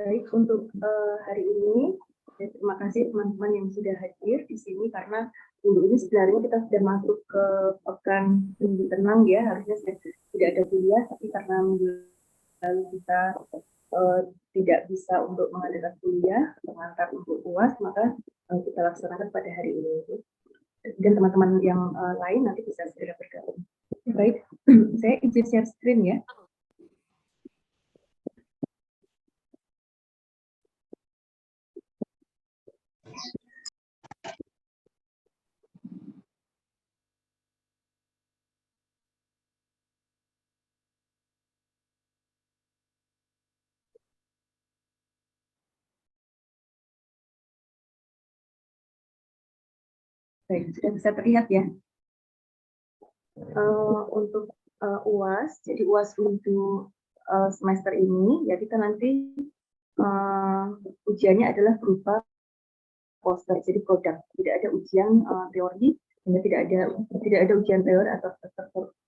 Baik, untuk hari ini, terima kasih teman-teman yang sudah hadir di sini karena minggu ini sebenarnya kita sudah masuk ke pekan minggu tenang ya, harusnya tidak ada kuliah, tapi karena minggu lalu kita tidak bisa untuk mengadakan kuliah, mengantar untuk UAS, maka kita laksanakan pada hari ini. Dan teman-teman yang lain nanti bisa segera bergabung. Baik, saya izin share screen ya. Baik, sudah bisa terlihat ya. Untuk UAS, jadi UAS untuk semester ini, ya kita nanti ujiannya adalah berupa poster, jadi produk. Tidak ada ujian teori, tidak ada ujian teori atau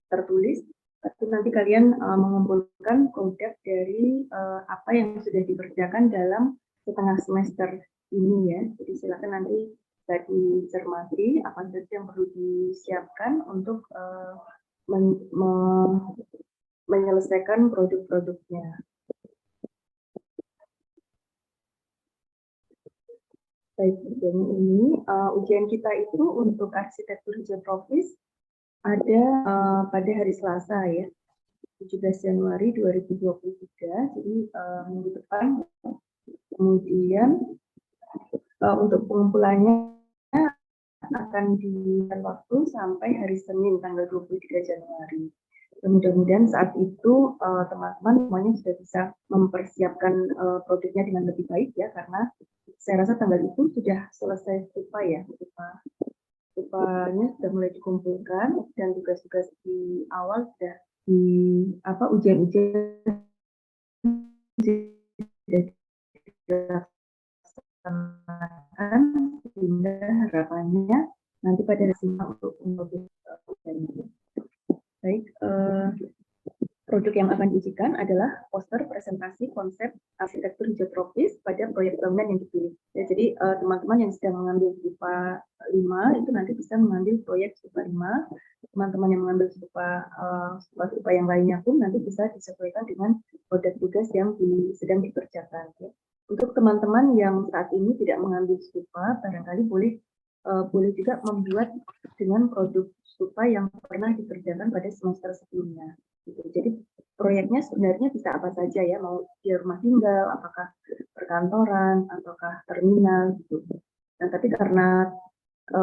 tertulis, tapi nanti kalian mengumpulkan produk dari apa yang sudah dikerjakan dalam setengah semester ini ya. Jadi silakan nanti bisa dicermati apa saja yang perlu disiapkan untuk menyelesaikan produk-produknya. Baik, ini ujian kita itu untuk arsitektur geografis ada pada hari Selasa ya, 17 Januari 2023, jadi minggu depan. Kemudian untuk pengumpulannya akan diberikan waktu sampai hari Senin tanggal 23 Januari. Mudah-mudahan saat itu teman-teman semuanya sudah bisa mempersiapkan produknya dengan lebih baik ya, karena saya rasa tanggal itu sudah selesai stupa ya, stupanya sudah mulai dikumpulkan dan tugas-tugas di awal sudah di ujian-ujian sudah dilaksanakan, sehingga harapannya nanti pada hasilnya untuk ujiannya. Baik, produk yang akan diujikan adalah poster presentasi konsep arsitektur geotropis pada proyek bangunan yang dipilih. Ya, jadi teman-teman yang sedang mengambil stupa 5 itu nanti bisa mengambil proyek stupa 5. Teman-teman yang mengambil stupa yang lainnya pun nanti bisa disesuaikan dengan produk tugas yang sedang dikerjakan. Ya. Untuk teman-teman yang saat ini tidak mengambil stupa, barangkali boleh juga membuat dengan produk stupa yang pernah dikerjakan pada semester sebelumnya. Gitu. Jadi proyeknya sebenarnya bisa apa saja ya, mau di rumah tinggal, apakah perkantoran, ataukah terminal gitu. Nah, tapi karena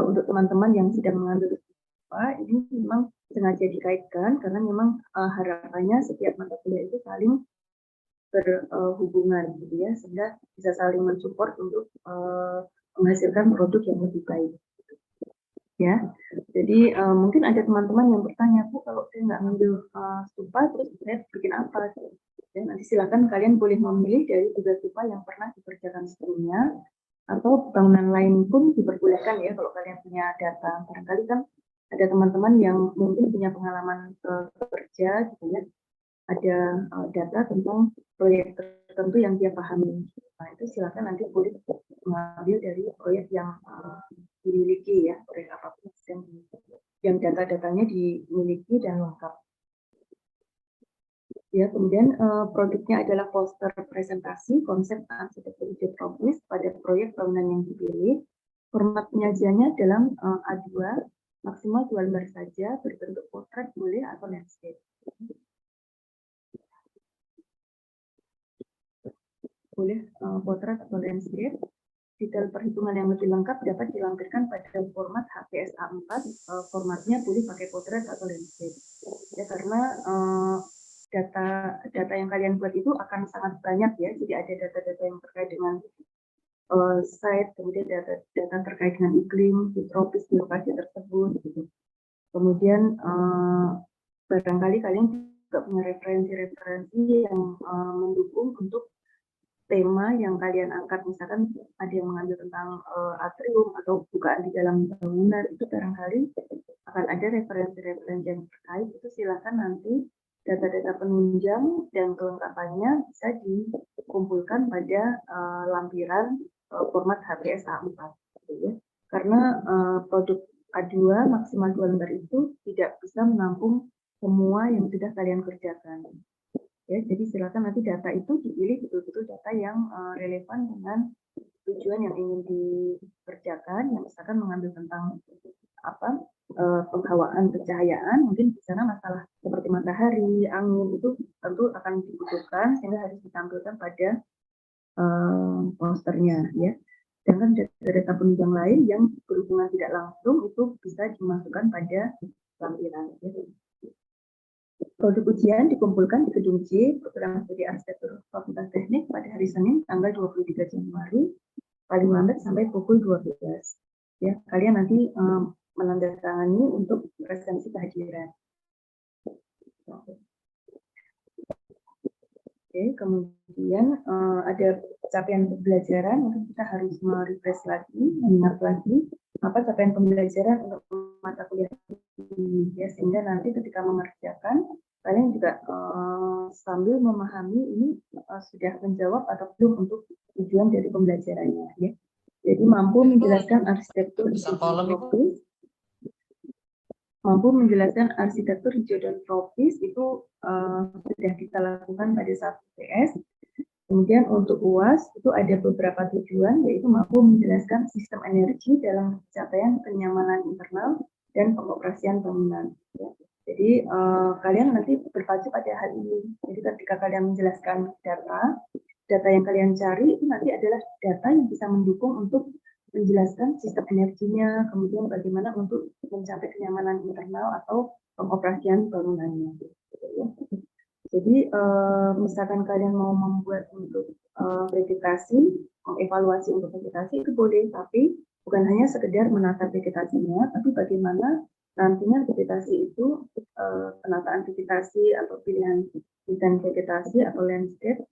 untuk teman-teman yang sedang mengambil stupa, ini memang sengaja dikaitkan karena memang harapannya setiap mata kuliah itu saling berhubungan gitu ya, sehingga bisa saling mensupport untuk menghasilkan produk yang lebih baik. Ya, jadi mungkin ada teman-teman yang bertanya, Bu, kalau saya nggak ngambil stupa, terus saya bikin apa? Ya, nanti silakan kalian boleh memilih dari tugas stupa yang pernah dikerjakan sebelumnya, atau bangunan lain pun diperbolehkan ya kalau kalian punya data. Barangkali kan ada teman-teman yang mungkin punya pengalaman bekerja, gitu ya, ada data tentang proyek tertentu yang dia pahami. Nah, itu silakan nanti boleh mengambil dari proyek yang dimiliki ya, proyek apapun yang data-datanya dimiliki dan lengkap. Ya, kemudian produknya adalah poster presentasi konsep arsitektur geografis pada proyek bangunan yang dipilih. Format penyajiannya dalam A2, maksimal 2 lembar saja, berbentuk potret boleh atau landscape. Boleh potret atau landscape. Detail perhitungan yang lebih lengkap dapat dilampirkan pada format HPS A4. Formatnya boleh pakai potret atau landscape. Ya, karena data yang kalian buat itu akan sangat banyak ya. Jadi ada data-data yang terkait dengan site, kemudian data terkait dengan iklim, tropis di lokasi tersebut. Gitu. Kemudian barangkali kalian juga punya referensi-referensi yang mendukung untuk tema yang kalian angkat, misalkan ada yang mengambil tentang atrium atau bukaan di dalam bangunan, itu barangkali akan ada referensi-referensi yang terkait, itu silakan nanti data-data penunjang dan kelengkapannya bisa dikumpulkan pada lampiran format HPS A4. Gitu ya. Karena produk A2 maksimal 2 lembar itu tidak bisa menampung semua yang sudah kalian kerjakan. Ya, jadi silakan nanti data itu dipilih betul-betul data yang relevan dengan tujuan yang ingin dikerjakan, yang misalkan mengambil tentang penghawaan pencahayaan, mungkin di sana masalah seperti matahari, angin itu tentu akan dibutuhkan sehingga harus ditampilkan pada posternya, ya. Sedangkan data penunjang lain yang berhubungan tidak langsung itu bisa dimasukkan pada lampiran. Ya. Produk ujian dikumpulkan di Gedung J, Program Studi Arsitektur Fakultas Teknik pada hari Senin, tanggal 23 Januari, paling lambat sampai pukul 12. Ya, kalian nanti menandatangani untuk presensi kehadiran. Oke, kemudian ada capaian pembelajaran, mungkin kita harus merefresh lagi, mengingat lagi apa capaian pembelajaran untuk mata kuliah ini, ya, sehingga nanti ketika mengerjakan kalian juga sambil memahami ini sudah menjawab atau belum untuk tujuan dari pembelajarannya, ya. Jadi mampu menjelaskan arsitektur tropis, hijau dan tropis itu sudah kita lakukan pada saat UTS. Kemudian untuk UAS itu ada beberapa tujuan, yaitu mampu menjelaskan sistem energi dalam pencapaian kenyamanan internal dan pengoperasian bangunan. Ya. Jadi kalian nanti berpacu pada hal ini. Jadi ketika kalian menjelaskan data yang kalian cari itu nanti adalah data yang bisa mendukung untuk menjelaskan sistem energinya, kemudian bagaimana untuk mencapai kenyamanan internal atau pengoperasian bangunannya. Jadi misalkan kalian mau membuat untuk vegetasi, evaluasi untuk vegetasi itu boleh, tapi bukan hanya sekedar menata vegetasinya, tapi bagaimana nantinya vegetasi itu penataan vegetasi atau pilihan desain vegetasi atau landscape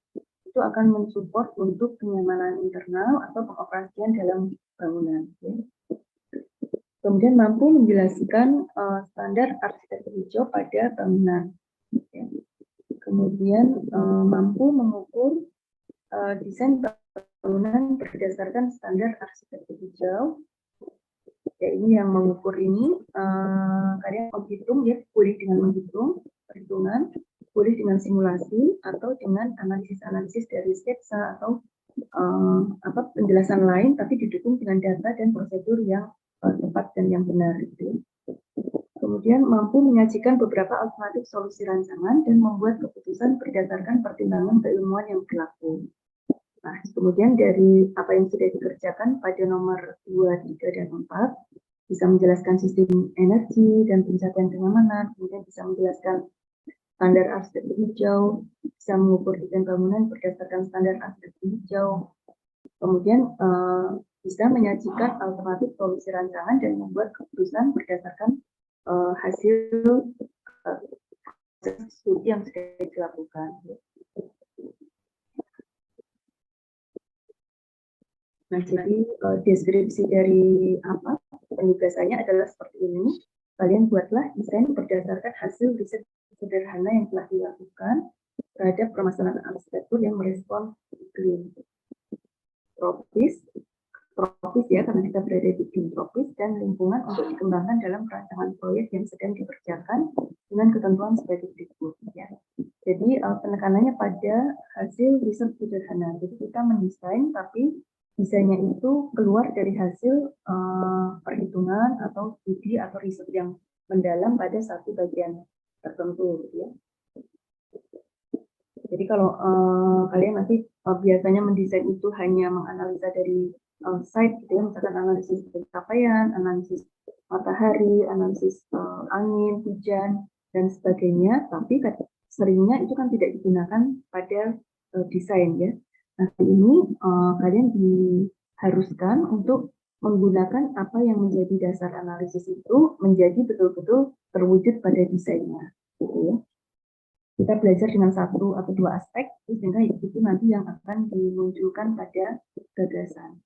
itu akan mensupport untuk kenyamanan internal atau pengoperasian dalam bangunan. Ya. Kemudian mampu menjelaskan standar arsitektur hijau pada bangunan. Ya. Kemudian mampu mengukur desain bangunan berdasarkan standar arsitektur hijau. Ya, ini yang mengukur ini kalian menghitung, ya, boleh dengan menghitung perhitungan, boleh dengan simulasi atau dengan analisis dari sketsa atau penjelasan lain, tapi didukung dengan data dan prosedur yang tepat dan yang benar. Gitu. Kemudian mampu menyajikan beberapa alternatif solusi rancangan dan membuat keputusan berdasarkan pertimbangan keilmuan yang berlaku. Nah, kemudian dari apa yang sudah dikerjakan pada nomor 2, 3, dan 4, bisa menjelaskan sistem energi dan pencapaian kenyamanan, kemudian bisa menjelaskan standar arsitektur hijau, bisa mengukur desain bangunan berdasarkan standar arsitektur hijau, kemudian bisa menyajikan alternatif solusi rancangan dan membuat keputusan berdasarkan hasil studi yang sudah dilakukan. Nah, jadi deskripsi dari penugasannya adalah seperti ini. Kalian buatlah desain berdasarkan hasil riset sederhana yang telah dilakukan terhadap permasalahan arsitektur yang merespon iklim tropis, ya, karena kita berada di iklim tropis, dan lingkungan untuk dikembangkan dalam rancangan proyek yang sedang dikerjakan dengan ketentuan sebagai berikut. Ya. Jadi penekanannya pada hasil riset sederhana. Jadi kita mendesain, tapi desainnya itu keluar dari hasil perhitungan atau studi atau riset yang mendalam pada satu bagian tertentu. Ya. Jadi kalau kalian nanti biasanya mendesain itu hanya menganalisa dari site, gitu ya, misalkan analisis pencapaian, analisis matahari, analisis angin, hujan, dan sebagainya, tapi seringnya itu kan tidak digunakan pada desain, ya. Nah, ini kalian diharuskan untuk menggunakan apa yang menjadi dasar analisis itu menjadi betul-betul terwujud pada desainnya, gitu ya. Kita belajar dengan satu atau dua aspek, sehingga itu nanti yang akan dimunculkan pada gagasan.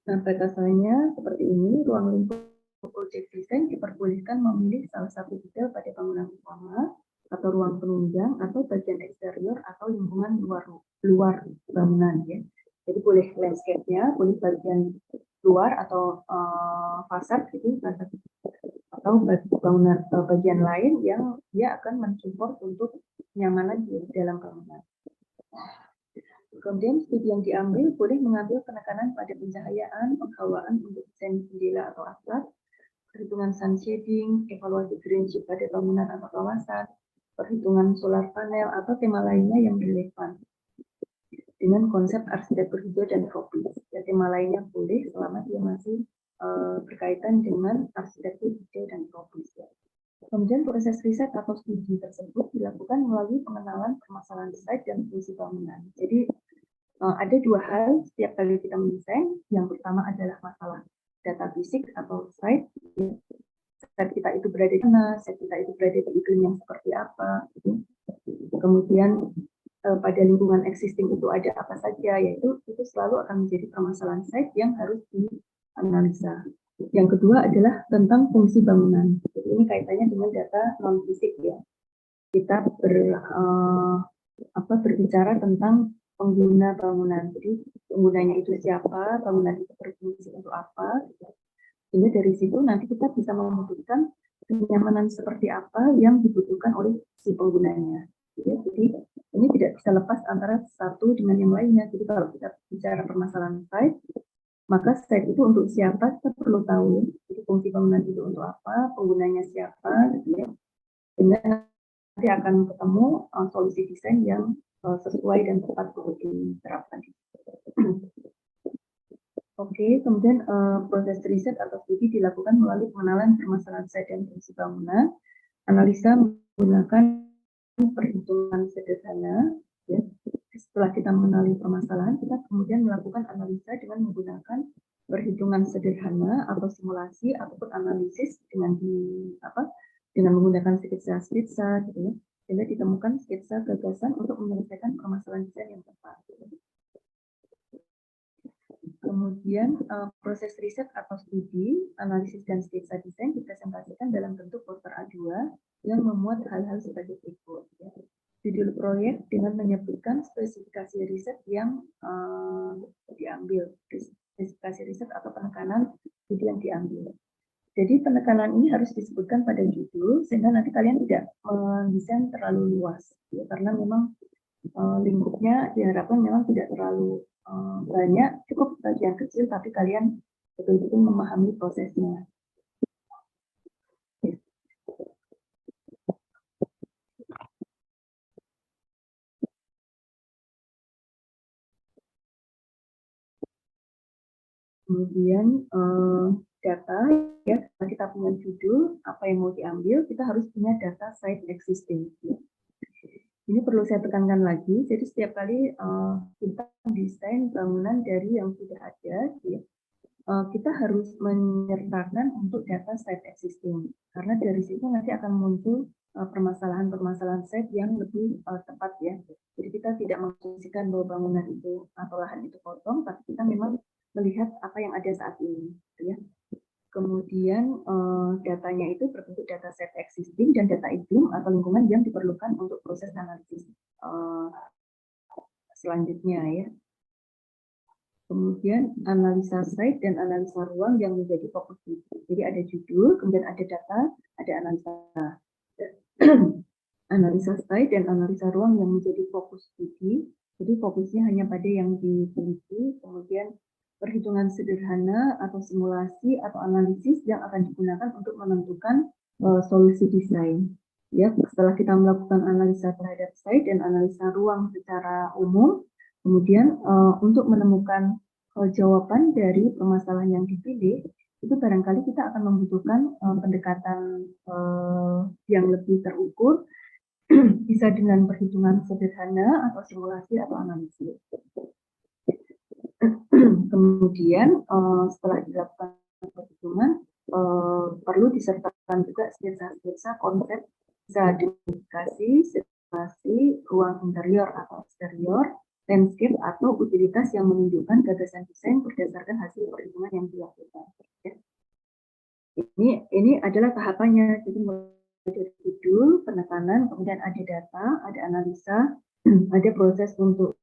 Nah, batasannya seperti ini, ruang lingkup project design diperbolehkan memilih salah satu detail pada bangunan utama atau ruang penunjang atau bagian eksterior atau lingkungan luar bangunan ya. Jadi boleh landscape-nya, boleh bagian luar atau fasad gitu atau bangunan bagian lain yang dia akan mensupport untuk kenyamanan di dalam bangunan. Kemudian studi yang diambil boleh mengambil penekanan pada pencahayaan, penghawaan untuk desain jendela atau atap, perhitungan sun shading, evaluasi greenship pada bangunan atau kawasan, perhitungan solar panel atau tema lainnya yang relevan dengan konsep arsitektur hijau dan tropis. Ya, tema lainnya boleh selama dia masih berkaitan dengan arsitektur hijau dan tropis. Ya. Kemudian proses riset atau studi tersebut dilakukan melalui pengenalan permasalahan site dan fungsi bangunan. Jadi ada dua hal setiap kali kita mendesain. Yang pertama adalah masalah data fisik atau site. Site kita itu berada di mana, site kita itu berada di iklim yang seperti apa. Kemudian pada lingkungan existing itu ada apa saja, yaitu itu selalu akan menjadi permasalahan site yang harus dianalisa. Yang kedua adalah tentang fungsi bangunan. Jadi ini kaitannya dengan data non fisik ya. Kita berbicara tentang pengguna bangunan. Jadi penggunanya itu siapa, bangunan itu berfungsi untuk apa. Sehingga dari situ nanti kita bisa memutuskan kenyamanan seperti apa yang dibutuhkan oleh si penggunanya. Ya, jadi ini tidak bisa lepas antara satu dengan yang lainnya. Jadi kalau kita bicara permasalahan site, maka site itu untuk siapa kita perlu tahu. Jadi fungsi bangunan itu untuk apa, penggunanya siapa, gitu ya. Sehingga nanti akan ketemu solusi desain yang sesuai dan tepat untuk diterapkan. Oke, kemudian proses riset atau studi dilakukan melalui pengenalan permasalahan site dan fungsi bangunan, analisa menggunakan perhitungan sederhana. Ya. Setelah kita mengenali permasalahan, kita kemudian melakukan analisa dengan menggunakan perhitungan sederhana atau simulasi ataupun analisis dengan menggunakan sketsa-sketsa, gitu ya. Sehingga ditemukan sketsa gagasan untuk menyelesaikan permasalahan desain yang tepat. Kemudian proses riset atau studi, analisis dan sketsa desain dipresentasikan dalam bentuk poster A2 yang memuat hal-hal sebagai berikut. Ya. Judul proyek dengan menyebutkan spesifikasi riset yang diambil, spesifikasi riset atau penekanan studi yang diambil. Jadi penekanan ini harus disebutkan pada judul sehingga nanti kalian tidak mendesain terlalu luas, ya, karena memang lingkupnya diharapkan memang tidak terlalu banyak, cukup bagian kecil tapi kalian betul-betul memahami prosesnya. Kemudian data, ya, kita punya judul, apa yang mau diambil, kita harus punya data site existing. Ya. Ini perlu saya tekankan lagi, jadi setiap kali kita desain bangunan dari yang sudah ada, ya, kita harus menyertakan untuk data site existing, karena dari situ nanti akan muncul permasalahan-permasalahan site yang lebih tepat ya. Jadi kita tidak mengasumsikan bahwa bangunan itu atau lahan itu kosong, tapi kita memang melihat apa yang ada saat ini, ya. Kemudian datanya itu berbentuk data set existing dan data iklim atau lingkungan yang diperlukan untuk proses analisis selanjutnya ya. Kemudian analisa site dan analisa ruang yang menjadi fokus studi. Jadi ada judul, kemudian ada data, ada analisa. Analisa site dan analisa ruang yang menjadi fokus studi. Jadi fokusnya hanya pada yang diteliti, kemudian perhitungan sederhana atau simulasi atau analisis yang akan digunakan untuk menentukan solusi desain. Ya, setelah kita melakukan analisa terhadap site dan analisa ruang secara umum, kemudian untuk menemukan jawaban dari permasalahan yang dipilih, itu barangkali kita akan membutuhkan pendekatan yang lebih terukur, bisa dengan perhitungan sederhana atau simulasi atau analisis. Kemudian setelah dilakukan perhitungan, perlu disertakan juga sketsa-sketsa konsep stratifikasi, situasi ruang interior atau eksterior, landscape atau utilitas yang menunjukkan gagasan desain berdasarkan hasil perhitungan yang dilakukan. Ini adalah tahapannya. Jadi mulai dari judul, penekanan, kemudian ada data, ada analisa, ada proses untuk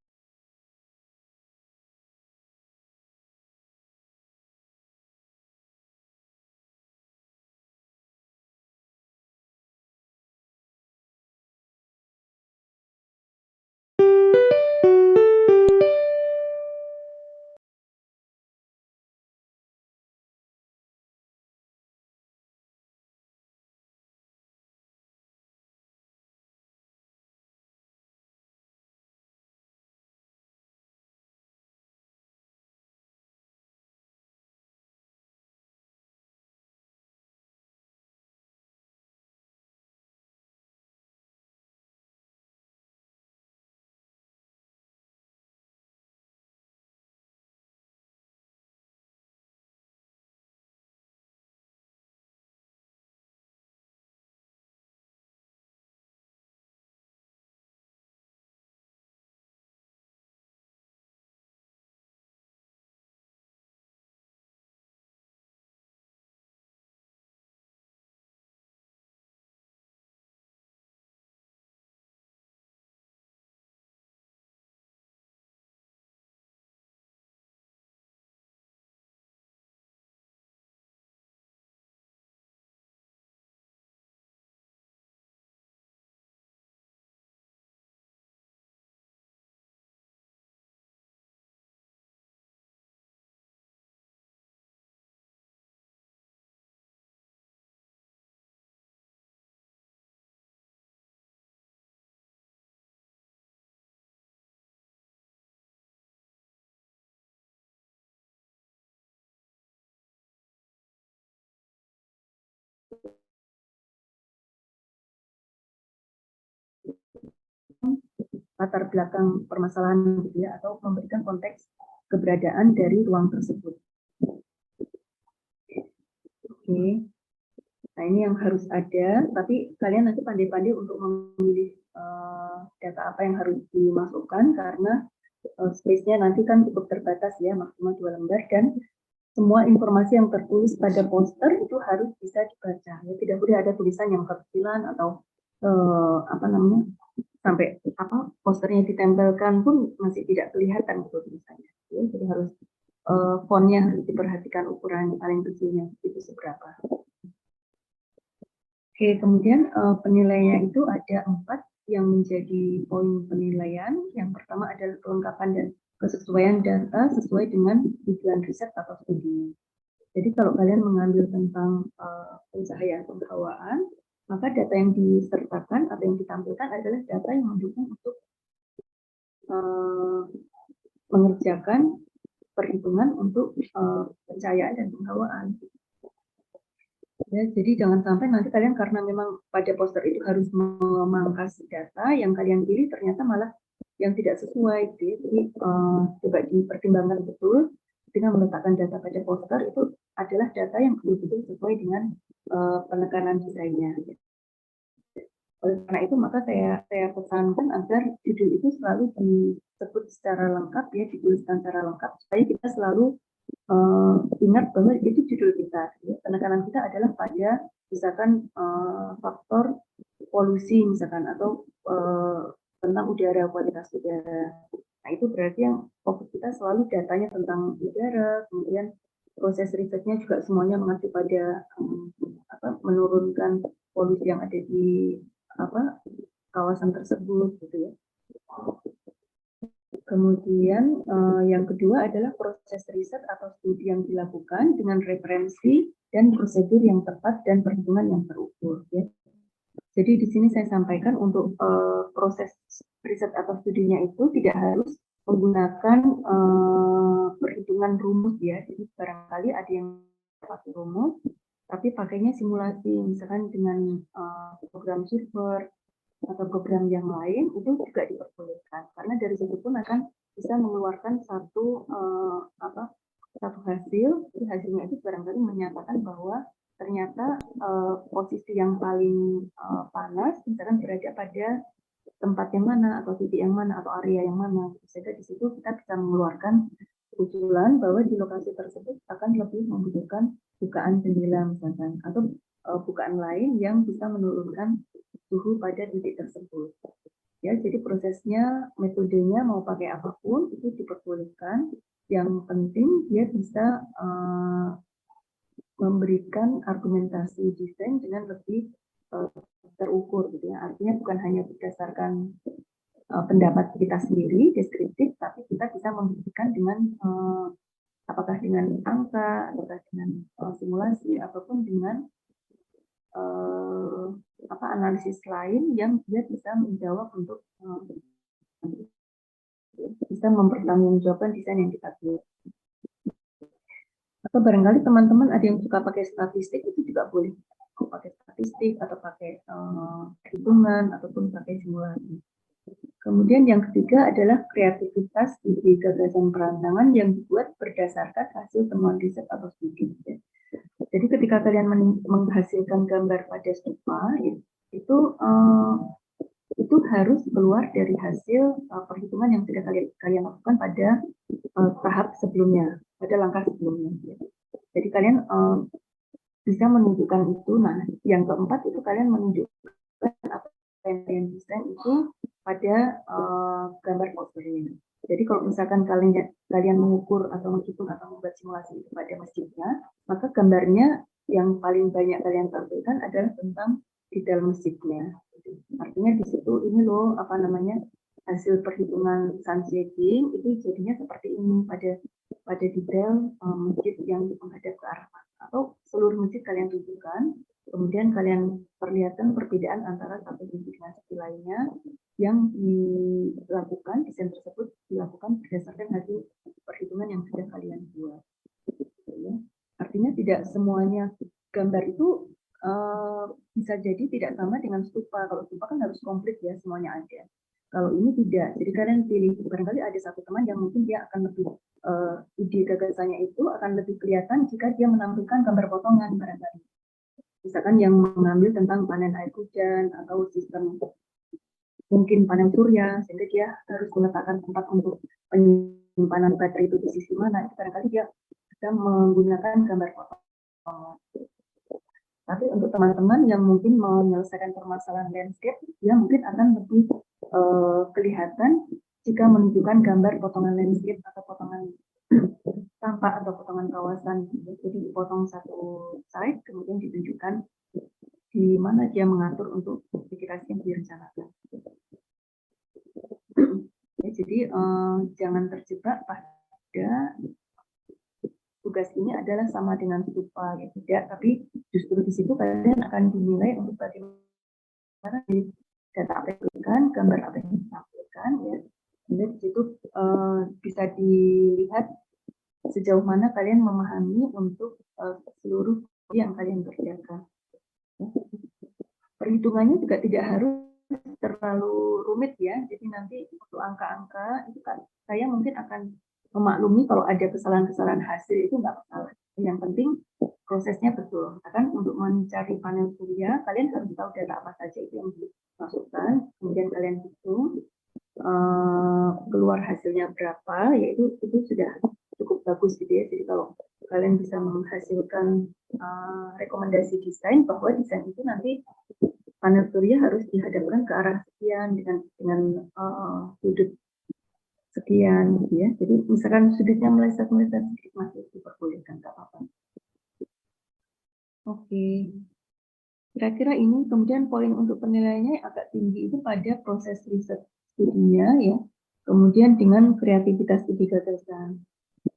latar belakang permasalahan gitu ya, atau memberikan konteks keberadaan dari ruang tersebut. Oke. Nah, ini yang harus ada, tapi kalian nanti pandai-pandai untuk memilih data apa yang harus dimasukkan, karena space-nya nanti kan cukup terbatas ya, maksimal 2 lembar, dan semua informasi yang tertulis pada poster itu harus bisa dibaca. Ya, tidak boleh ada tulisan yang kecilan atau apa namanya, sampai apa posternya ditempelkan pun masih tidak kelihatan itu tulisannya. Ya, jadi harus fontnya harus diperhatikan, ukuran paling kecilnya itu seberapa. Oke, kemudian penilaiannya itu ada 4 yang menjadi poin penilaian. Yang pertama adalah kelengkapan dan kesesuaian data sesuai dengan tujuan riset atau studi. Jadi kalau kalian mengambil tentang pencahayaan penghawaan, maka data yang disertakan atau yang ditampilkan adalah data yang mendukung untuk mengerjakan perhitungan untuk pencahayaan dan penghawaan. Ya, jadi jangan sampai nanti kalian karena memang pada poster itu harus memangkas data yang kalian pilih ternyata malah yang tidak sesuai. Jadi coba dipertimbangkan betul dengan meletakkan data pada poster itu adalah data yang betul-betul sesuai dengan penekanan desainnya. Oleh karena itu maka saya pesankan agar judul itu selalu disebut secara lengkap ya, dituliskan secara lengkap supaya kita selalu ingat bahwa itu judul kita. Ya. Penekanan kita adalah pada misalkan faktor polusi misalkan atau tentang udara, kualitas udara. Nah itu berarti yang fokus kita selalu datanya tentang udara, kemudian proses risetnya juga semuanya mengacu pada menurunkan polusi yang ada di kawasan tersebut gitu ya. Kemudian yang kedua adalah proses riset atau studi yang dilakukan dengan referensi dan prosedur yang tepat dan perhitungan yang terukur. Ya. Jadi di sini saya sampaikan untuk proses riset atau studinya itu tidak harus menggunakan perhitungan rumus ya. Jadi barangkali ada yang pakai rumus, tapi pakainya simulasi, misalkan dengan program server atau program yang lain itu juga diperbolehkan karena dari situ pun akan bisa mengeluarkan satu hasil. Hasilnya itu barangkali menyatakan bahwa ternyata posisi yang paling panas misalkan berada pada tempat yang mana atau titik yang mana atau area yang mana, sehingga di situ kita bisa mengeluarkan usulan bahwa di lokasi tersebut akan lebih membutuhkan bukaan jendela misalkan, atau bukaan lain yang bisa menurunkan suhu pada titik tersebut. Ya, jadi prosesnya, metodenya mau pakai apapun itu diperbolehkan. Yang penting dia bisa memberikan argumentasi desain dengan lebih terukur, gitu ya. Artinya bukan hanya berdasarkan pendapat kita sendiri deskriptif, tapi kita bisa membuktikan dengan apakah dengan angka, apakah dengan simulasi, ataupun dengan analisis lain yang dia bisa menjawab untuk bisa mempertanggungjawabkan desain yang kita buat. Atau barangkali teman-teman ada yang suka pakai statistik, itu juga boleh. Pakai statistik atau pakai hitungan ataupun pakai simulasi. Kemudian yang ketiga adalah kreativitas ide gagasan perancangan yang dibuat berdasarkan hasil temuan riset atau studi. Jadi ketika kalian menghasilkan gambar pada stupa, itu harus keluar dari hasil perhitungan yang sudah kalian lakukan pada tahap sebelumnya, pada langkah sebelumnya. Jadi kalian bisa menunjukkan itu. Nah, yang keempat itu kalian menunjukkan apa yang kalian desain itu pada gambar posternya. Jadi kalau misalkan kalian mengukur atau menghitung atau membuat simulasi itu pada masjidnya, maka gambarnya yang paling banyak kalian tampilkan adalah tentang detail masjidnya. Artinya di situ ini loh hasil perhitungan sun shading itu jadinya seperti ini pada detail masjid yang menghadap ke arah atau seluruh masjid kalian tunjukkan, kemudian kalian perlihatkan perbedaan antara satu masjid dengan satu lainnya yang dilakukan, desain tersebut dilakukan berdasarkan hasil perhitungan yang sudah kalian buat. Artinya tidak semuanya gambar itu bisa jadi tidak sama dengan stupa. Kalau stupa kan harus komplit ya, semuanya ada. Kalau ini tidak, jadi kalian pilih. Barangkali ada satu teman yang mungkin dia akan lebih ide gagasannya itu akan lebih kelihatan jika dia menampilkan gambar potongan barangkali. Misalkan yang mengambil tentang panen air hujan atau sistem mungkin panen surya, sehingga dia harus meletakkan tempat untuk penyimpanan baterai itu di sisi mana. Barangkali dia bisa menggunakan gambar potongan. Tapi untuk teman-teman yang mungkin menyelesaikan permasalahan landscape, dia mungkin akan lebih kelihatan jika menunjukkan gambar potongan landscape atau potongan sampah atau potongan kawasan. Jadi dipotong satu site, kemudian ditunjukkan di mana dia mengatur untuk mitigasi yang direncanakan. Ya, jadi jangan terjebak pada tugas ini adalah sama dengan stupa, ya tidak, tapi justru di situ kalian akan dinilai untuk bagaimana data apa yang diberikan, gambar apa yang ditampilkan, ya. Jadi di situ bisa dilihat sejauh mana kalian memahami untuk seluruh yang kalian kerjakan. Perhitungannya juga tidak harus terlalu rumit ya. Jadi nanti untuk angka-angka itu kan saya mungkin akan memaklumi kalau ada kesalahan-kesalahan hasil itu nggak masalah. Yang penting prosesnya betul. Kan untuk mencari panel surya, kalian harus tahu data apa saja itu yang dimasukkan, kemudian kalian hitung keluar hasilnya berapa, yaitu itu sudah cukup bagus gitu ya. Jadi kalau kalian bisa menghasilkan rekomendasi desain bahwa desain itu nanti panel surya harus dihadapkan ke arah sekian dengan sudut sekian, gitu ya. Jadi misalkan sudutnya meleset sedikit masih diperbolehkan, nggak apa-apa. Oke, kira-kira ini kemudian poin untuk penilaiannya agak tinggi itu pada proses riset studinya ya, kemudian dengan kreativitas ide gagasan,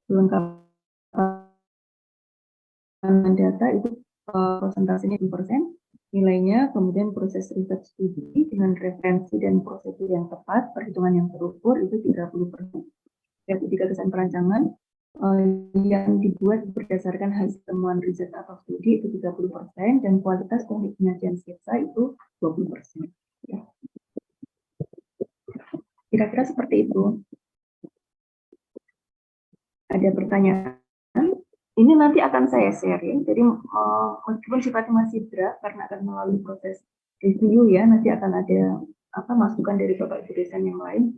kelengkapan data itu persentasenya 2%, nilainya, kemudian proses riset studi dengan referensi dan prosedur yang tepat, perhitungan yang terukur itu 30%. Kreativitas gagasan perancangan yang dibuat berdasarkan hasil temuan riset atau studi itu 30%, dan kualitas teknik penyajian sketsa itu 20%. Ya. Kira-kira seperti itu. Ada pertanyaan? Ini nanti akan saya sharing, jadi meskipun sifatnya masih draft karena akan melalui proses review ya, nanti akan ada masukan dari Bapak Ibu dosen yang lain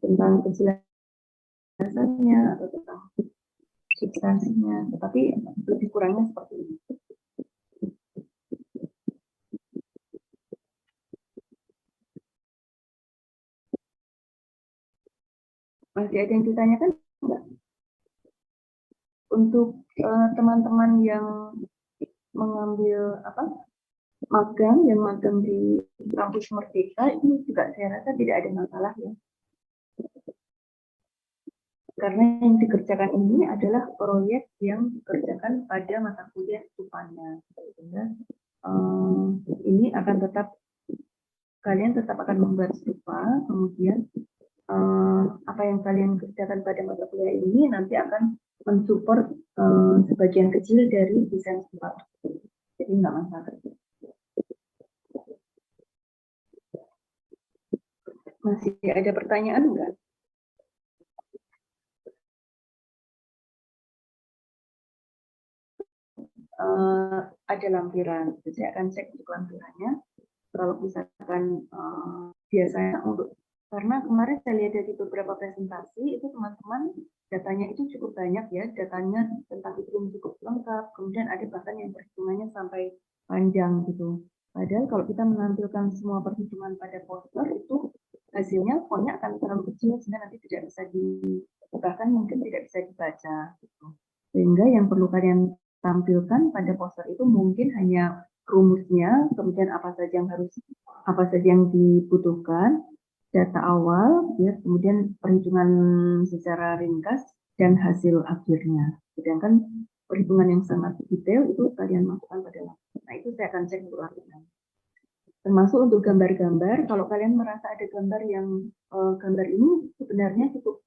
tentang kejelasannya atau tentang substansinya, tetapi lebih kurangnya seperti ini. Masih ada yang ditanyakan enggak? Untuk teman-teman yang mengambil yang magang di kampus Merdeka itu juga saya rasa tidak ada masalah ya. Karena yang dikerjakan ini adalah proyek yang dikerjakan pada mata kuliah stupannya. Sehingga ini akan kalian tetap akan membuat stupa, kemudian apa yang kalian kerjakan pada mata kuliah ini nanti akan mensupport sebagian kecil dari desain stupa. Jadi nggak masalah. Masih ada pertanyaan enggak? Ada lampiran, saya akan cek untuk lampirannya. Kalau misalkan biasanya karena kemarin saya lihat dari beberapa presentasi itu teman-teman datanya itu cukup banyak ya, datanya tentang itu cukup lengkap, kemudian ada bahkan yang perhitungannya sampai panjang gitu. Padahal kalau kita menampilkan semua perhitungan pada poster itu hasilnya fontnya akan terlalu kecil sehingga nanti tidak bisa bahkan mungkin tidak bisa dibaca gitu. Sehingga yang perlu kalian tampilkan pada poster itu mungkin hanya rumusnya, kemudian apa saja yang dibutuhkan, data awal, ya, kemudian perhitungan secara ringkas dan hasil akhirnya. Sedangkan perhitungan yang sangat detail itu kalian masukkan pada lampiran. Nah, itu saya akan cek untuk lampiran. Termasuk untuk gambar-gambar, kalau kalian merasa ada gambar yang gambar ini sebenarnya cukup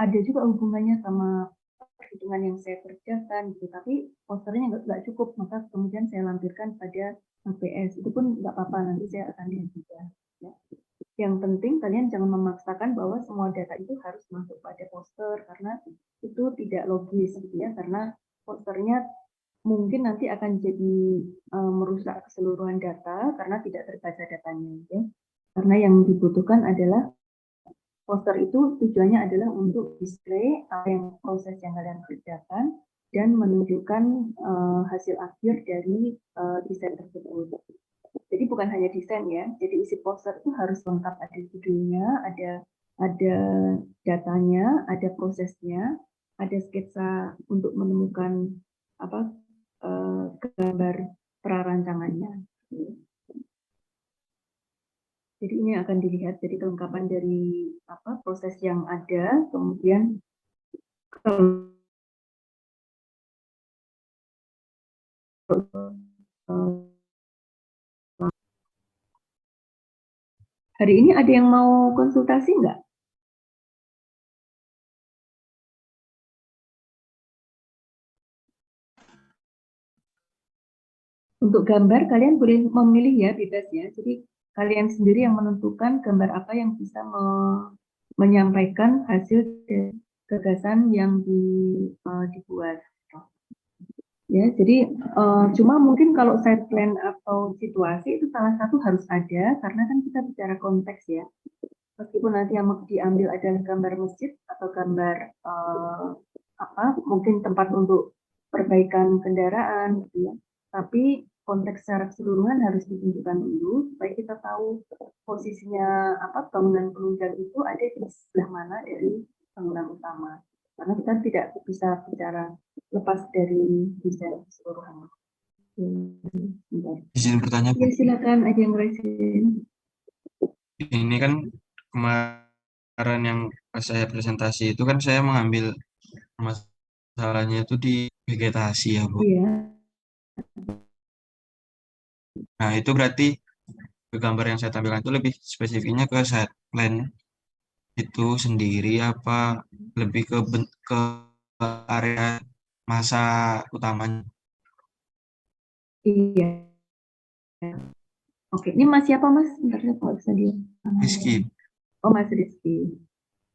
ada juga hubungannya sama perhitungan yang saya kerjakan gitu, tapi posternya nggak cukup, maka kemudian saya lampirkan pada HPS, itu pun nggak apa-apa, nanti saya akan lihat juga ya. Yang penting kalian jangan memaksakan bahwa semua data itu harus masuk pada poster karena itu tidak logis gitu ya, karena posternya mungkin nanti akan jadi merusak keseluruhan data karena tidak terbaca datanya ya. Karena yang dibutuhkan adalah poster itu tujuannya adalah untuk display apa yang proses yang kalian kerjakan dan menunjukkan hasil akhir dari desain tersebut. Jadi bukan hanya desain ya, jadi isi poster itu harus lengkap, ada judulnya, ada datanya, ada prosesnya, ada sketsa untuk menemukan gambar prarancangannya. Jadi ini akan dilihat jadi kelengkapan dari proses yang ada, kemudian hari ini ada yang mau konsultasi nggak? Untuk gambar kalian boleh memilih ya, bebas ya. Jadi kalian sendiri yang menentukan gambar apa yang bisa menyampaikan hasil dari gagasan yang dibuat. Ya, jadi cuma mungkin kalau side plan atau situasi itu salah satu harus ada karena kan kita bicara konteks ya. Meskipun nanti yang diambil adalah gambar masjid atau gambar mungkin tempat untuk perbaikan kendaraan gitu ya. Tapi konteks secara keseluruhan harus ditunjukkan dulu supaya kita tahu posisinya bangunan penunjang itu ada di sebelah mana dari bangunan utama. Karena kita tidak bisa bicara lepas dari desain keseluruhan. Izin bertanya, Bu. Ya, silakan ada yang raisin. Ini kan kemarin yang pas saya presentasi itu kan saya mengambil masalahnya itu di vegetasi ya, Bu. Iya. Nah, itu berarti gambar yang saya tampilkan itu lebih spesifiknya ke side plan itu sendiri apa lebih ke area masa utamanya? Iya. Oke, ini Mas siapa Mas? Bentar ya kalau bisa dia. Rizky. Oh, Mas Rizky.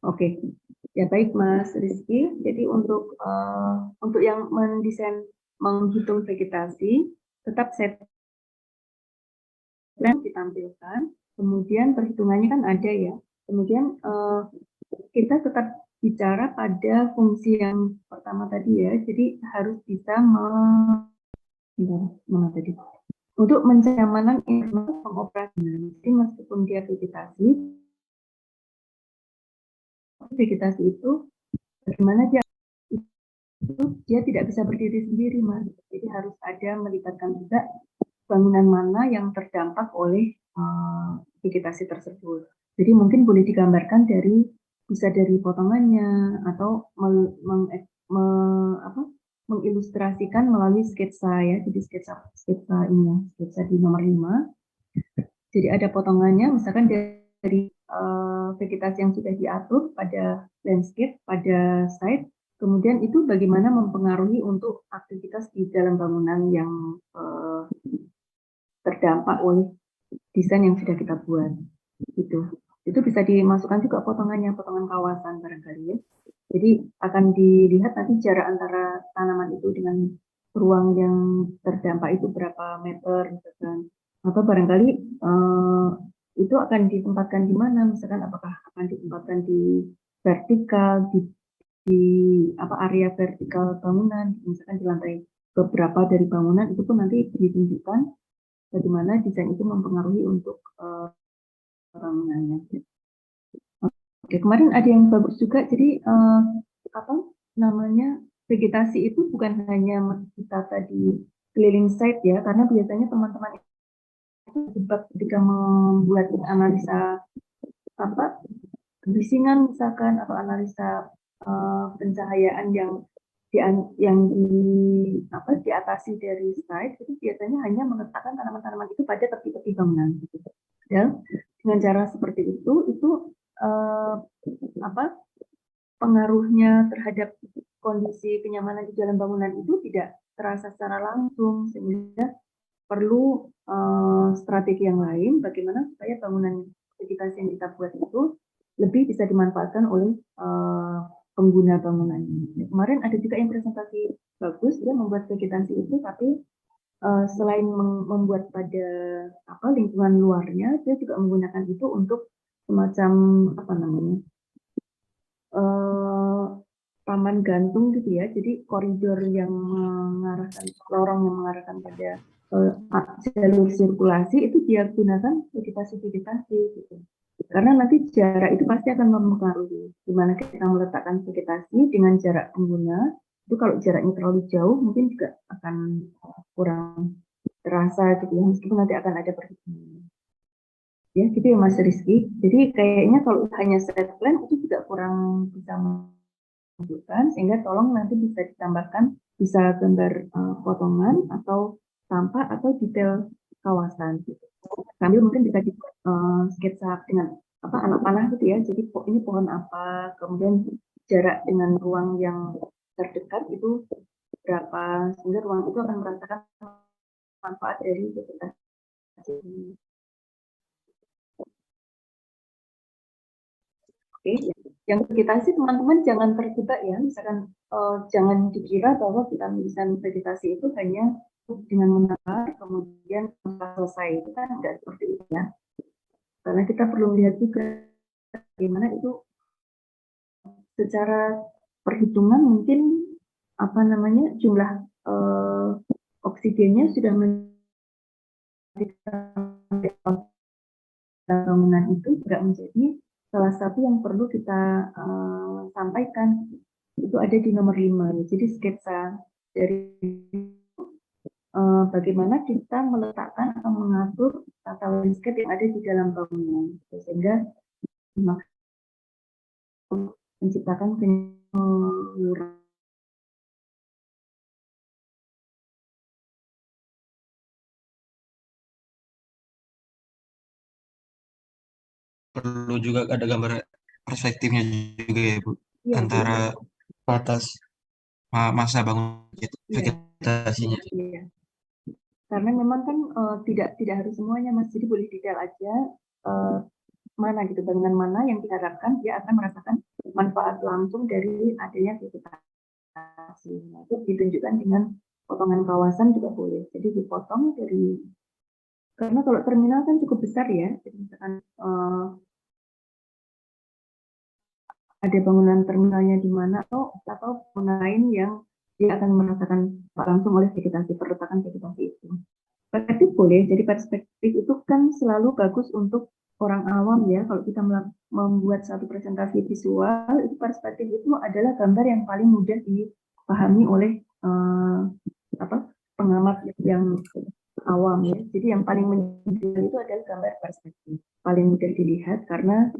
Oke. Ya baik Mas Rizky. Jadi untuk yang mendesain menghitung vegetasi tetap set plan ditampilkan. Kemudian perhitungannya kan ada ya. Kemudian kita tetap bicara pada fungsi yang pertama tadi ya, jadi harus bisa untuk mencamanan internal pengoperasian. Jadi meskipun dia vegetasi itu bagaimana dia tidak bisa berdiri sendiri, Mas. Jadi harus ada melibatkan juga bangunan mana yang terdampak oleh vegetasi tersebut. Jadi mungkin boleh digambarkan bisa dari potongannya atau mengilustrasikan melalui sketsa ya. Jadi sketsa di nomor 5. Jadi ada potongannya, misalkan dari vegetasi yang sudah diatur pada landscape, pada site, kemudian itu bagaimana mempengaruhi untuk aktivitas di dalam bangunan yang terdampak oleh desain yang sudah kita buat. Itu bisa dimasukkan juga potongan kawasan barangkali ya. Jadi akan dilihat nanti jarak antara tanaman itu dengan ruang yang terdampak itu berapa meter misalkan. Atau barangkali itu akan ditempatkan di mana, misalkan apakah akan ditempatkan di vertikal, di area vertikal bangunan, misalkan di lantai beberapa dari bangunan, itu pun nanti ditunjukkan bagaimana desain itu mempengaruhi untuk bangunannya. Oke, kemarin ada yang bagus juga, jadi vegetasi itu bukan hanya kita tadi keliling site ya, karena biasanya teman-teman itu terjebak ketika membuat analisa kebisingan misalkan atau analisa pencahayaan yang diatasi dari site, itu biasanya hanya meletakkan tanaman-tanaman itu pada tepi-tepi bangunan. Dan dengan cara seperti itu pengaruhnya terhadap kondisi kenyamanan di dalam bangunan itu tidak terasa secara langsung, sehingga perlu strategi yang lain bagaimana supaya bangunan vegetasi yang kita buat itu lebih bisa dimanfaatkan oleh pengguna bangunan ini. Kemarin ada juga yang presentasi bagus, dia membuat vegetasi itu, tapi selain membuat pada lingkungan luarnya, dia juga menggunakan itu untuk semacam taman gantung gitu ya. Jadi koridor yang mengarahkan, lorong yang mengarahkan pada jalur sirkulasi itu dia gunakan vegetasi gitu. Karena nanti jarak itu pasti akan mempengaruhi. Dimana kita meletakkan vegetasi dengan jarak pengguna, itu kalau jaraknya terlalu jauh mungkin juga akan kurang terasa gitu ya, meskipun nanti akan ada perhitungan. Ya gitu ya Mas Rizky. Jadi kayaknya kalau hanya set plan itu juga kurang bisa menunjukkan, sehingga tolong nanti bisa ditambahkan, bisa gambar potongan atau tampak atau detail kawasan. Sambil mungkin bisa dibuat sketsa dengan anak panah gitu ya. Jadi ini pohon apa, kemudian jarak dengan ruang yang terdekat itu berapa, sehingga ruang itu akan merasakan manfaat dari vegetasi. Oke, yang vegetasi teman-teman jangan terjebak ya, misalkan jangan dikira bahwa desain vegetasi itu hanya dengan menakar kemudian selesai, itu kan nggak seperti itu ya. Karena kita perlu melihat juga bagaimana itu secara perhitungan mungkin jumlah oksigennya sudah bangunan itu juga menjadi salah satu yang perlu kita sampaikan. Itu ada di nomor 5. Jadi sketsa dari bagaimana kita meletakkan atau mengatur tata landscape yang ada di dalam bangunan, sehingga menciptakan penyuluran. Perlu juga ada gambar perspektifnya juga ya Bu, Ya, antara batas masa bangun vegetasinya. Ya. Karena memang kan tidak harus semuanya Mas, jadi boleh detail aja mana gitu, bangunan mana yang diharapkan dia akan merasakan manfaat langsung dari adanya vegetasi. Nah, itu ditunjukkan dengan potongan kawasan juga boleh. Jadi dipotong karena kalau terminal kan cukup besar ya, jadi misalkan ada bangunan terminalnya di mana atau bangunan lain yang dia akan merasakan langsung oleh vegetasi, perletakan vegetasi itu. Perspektif boleh, jadi perspektif itu kan selalu bagus untuk orang awam ya. Kalau kita membuat satu presentasi visual, itu perspektif itu adalah gambar yang paling mudah dipahami oleh pengamat yang awam ya. Jadi yang paling mudah itu adalah gambar perspektif. Paling mudah dilihat karena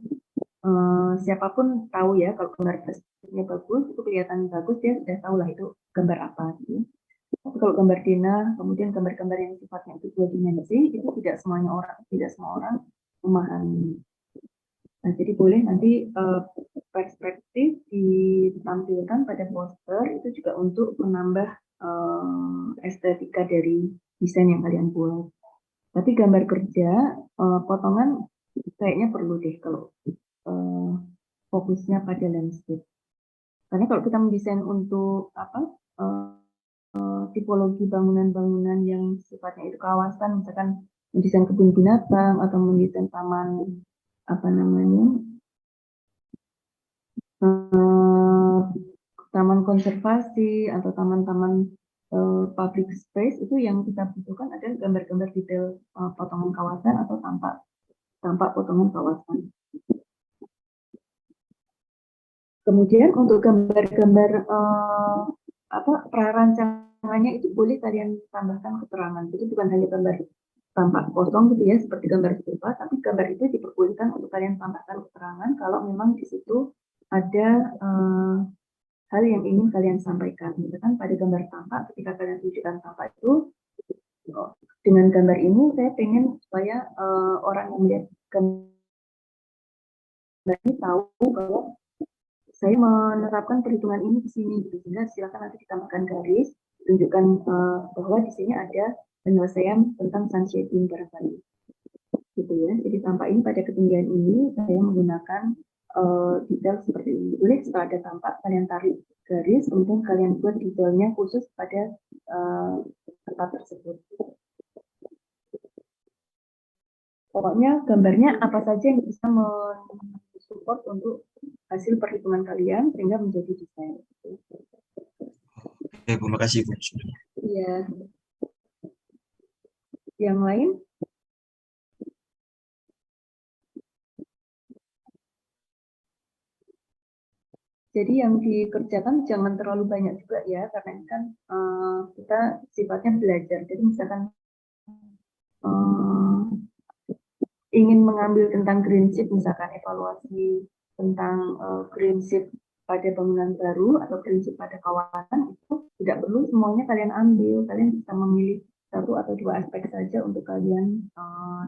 siapapun tahu ya kalau gambar perspektifnya bagus, itu kelihatan bagus, dia sudah tahu lah itu gambar apa gitu. Tapi kalau gambar Dina, kemudian gambar-gambar yang sifatnya itu dua dimensi, itu tidak semua orang memahami. Nah, jadi boleh nanti perspektif ditampilkan pada poster itu juga untuk menambah estetika dari desain yang kalian buat. Tapi gambar kerja, potongan kayaknya perlu deh kalau fokusnya pada landscape. Karena kalau kita mendesain untuk tipologi bangunan-bangunan yang sifatnya itu kawasan, misalkan mendesain kebun binatang atau mendesain taman taman konservasi atau taman-taman public space, itu yang kita butuhkan adalah gambar-gambar detail potongan kawasan atau tampak potongan kawasan. Kemudian untuk gambar-gambar prarancangannya itu boleh kalian tambahkan keterangan. Jadi bukan hanya gambar tampak kosong gitu ya, seperti gambar serupa, tapi gambar itu diperbolehkan untuk kalian tambahkan keterangan kalau memang di situ ada hal yang ingin kalian sampaikan. Misalkan pada gambar tampak, ketika kalian tunjukkan tampak itu, dengan gambar ini saya ingin supaya orang yang melihat gambar ini tahu bahwa saya menerapkan perhitungan ini di sini, gitu. Sehingga silakan nanti ditambahkan garis, tunjukkan bahwa di sini ada penyelesaian tentang sun shading barangkali, gitu ya. Jadi tampak ini pada ketinggian ini saya menggunakan detail seperti ini. Boleh setelah ada tampak kalian tarik garis, kemudian kalian buat detailnya khusus pada tempat tersebut. Pokoknya gambarnya apa saja yang bisa mensupport untuk hasil perhitungan kalian sehingga menjadi desain. Oke, terima kasih Bu. Iya. Yang lain? Jadi yang dikerjakan jangan terlalu banyak juga ya, karena ini kan kita sifatnya belajar. Jadi misalkan ingin mengambil tentang green shift, misalkan evaluasi tentang green shift pada bangunan baru atau green shift pada kawasan, itu tidak perlu semuanya kalian ambil. Kalian bisa memilih satu atau dua aspek saja untuk kalian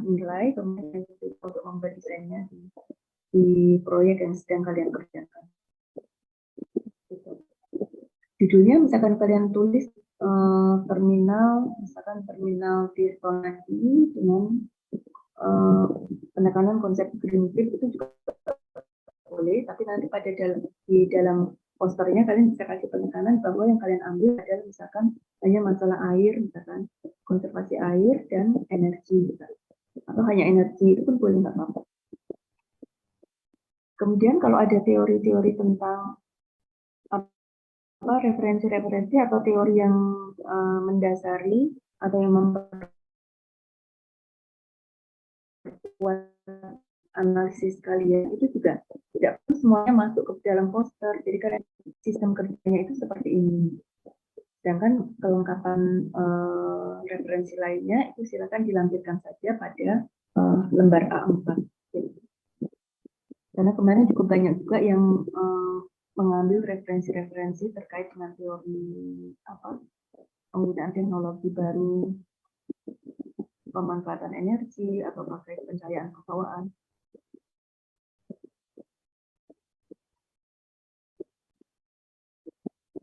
nilai, kemudian untuk membuat desainnya di proyek yang sedang kalian kerjakan. Judulnya misalkan kalian tulis misalkan terminal Tirtonadi dengan penekanan konsep green field, itu juga boleh, tapi nanti di dalam posternya kalian bisa kasih penekanan bahwa yang kalian ambil adalah misalkan hanya masalah air, misalkan konservasi air dan energi, misalkan. Atau hanya energi, itu pun boleh, nggak apa-apa. Kemudian kalau ada teori-teori tentang referensi-referensi atau teori yang mendasari atau yang memperkuat analisis kalian, itu juga tidak semuanya masuk ke dalam poster. Jadi kalian sistem kerjanya itu seperti ini. Sedangkan kelengkapan referensi lainnya itu silakan dilampirkan saja pada lembar A4. Karena kemarin cukup banyak juga yang mengambil referensi-referensi terkait dengan teori penggunaan teknologi baru, pemanfaatan energi, atau pakai pencahayaan kebawaan.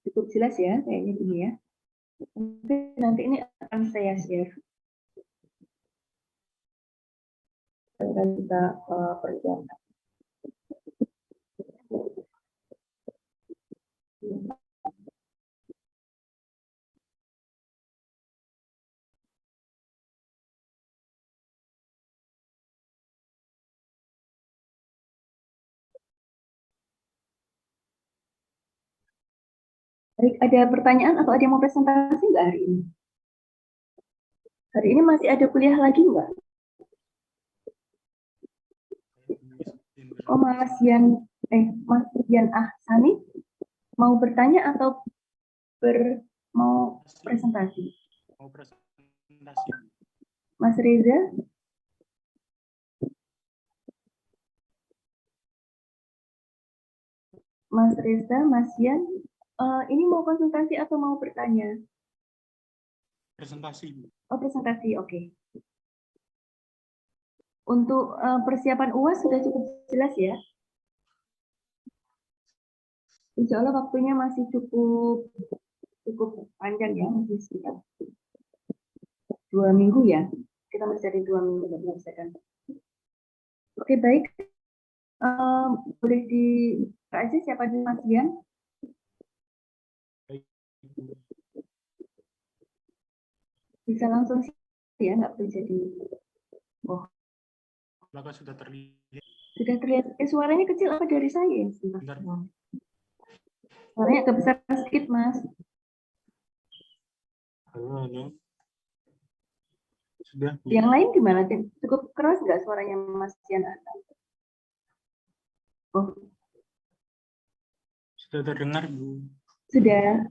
Cukup jelas ya, kayaknya gini ya. Mungkin nanti ini akan saya share. Dan kita persiapkan. Baik, ada pertanyaan atau ada yang mau presentasi nggak hari ini? Hari ini masih ada kuliah lagi nggak? Oh, Mas Yan Ahsani mau bertanya atau mau presentasi? Mau presentasi. Mas Reza, Mas Reza, Mas Yan, ini mau konsultasi atau mau bertanya? Presentasi. Oh, presentasi, oke. Untuk persiapan UAS sudah cukup jelas ya? Insya Allah waktunya masih cukup cukup panjang ya, masih sekitar 2 minggu ya. Kita masih ada 2 minggu menyelesaikan. Oke, baik. Boleh di aja siapa dulu, Mas Dian? Baik. Bisa langsung sih ya, nggak perlu jadi. Oh, Apakah sudah terlihat? sudah terlihat. Suaranya kecil apa dari saya? Bentar. Suaranya agak besar sedikit, Mas. Halo, halo. Sudah. Yang lain gimana? Cukup keras nggak suaranya Mas Dian? Oh, Sudah terdengar, Bu. sudah.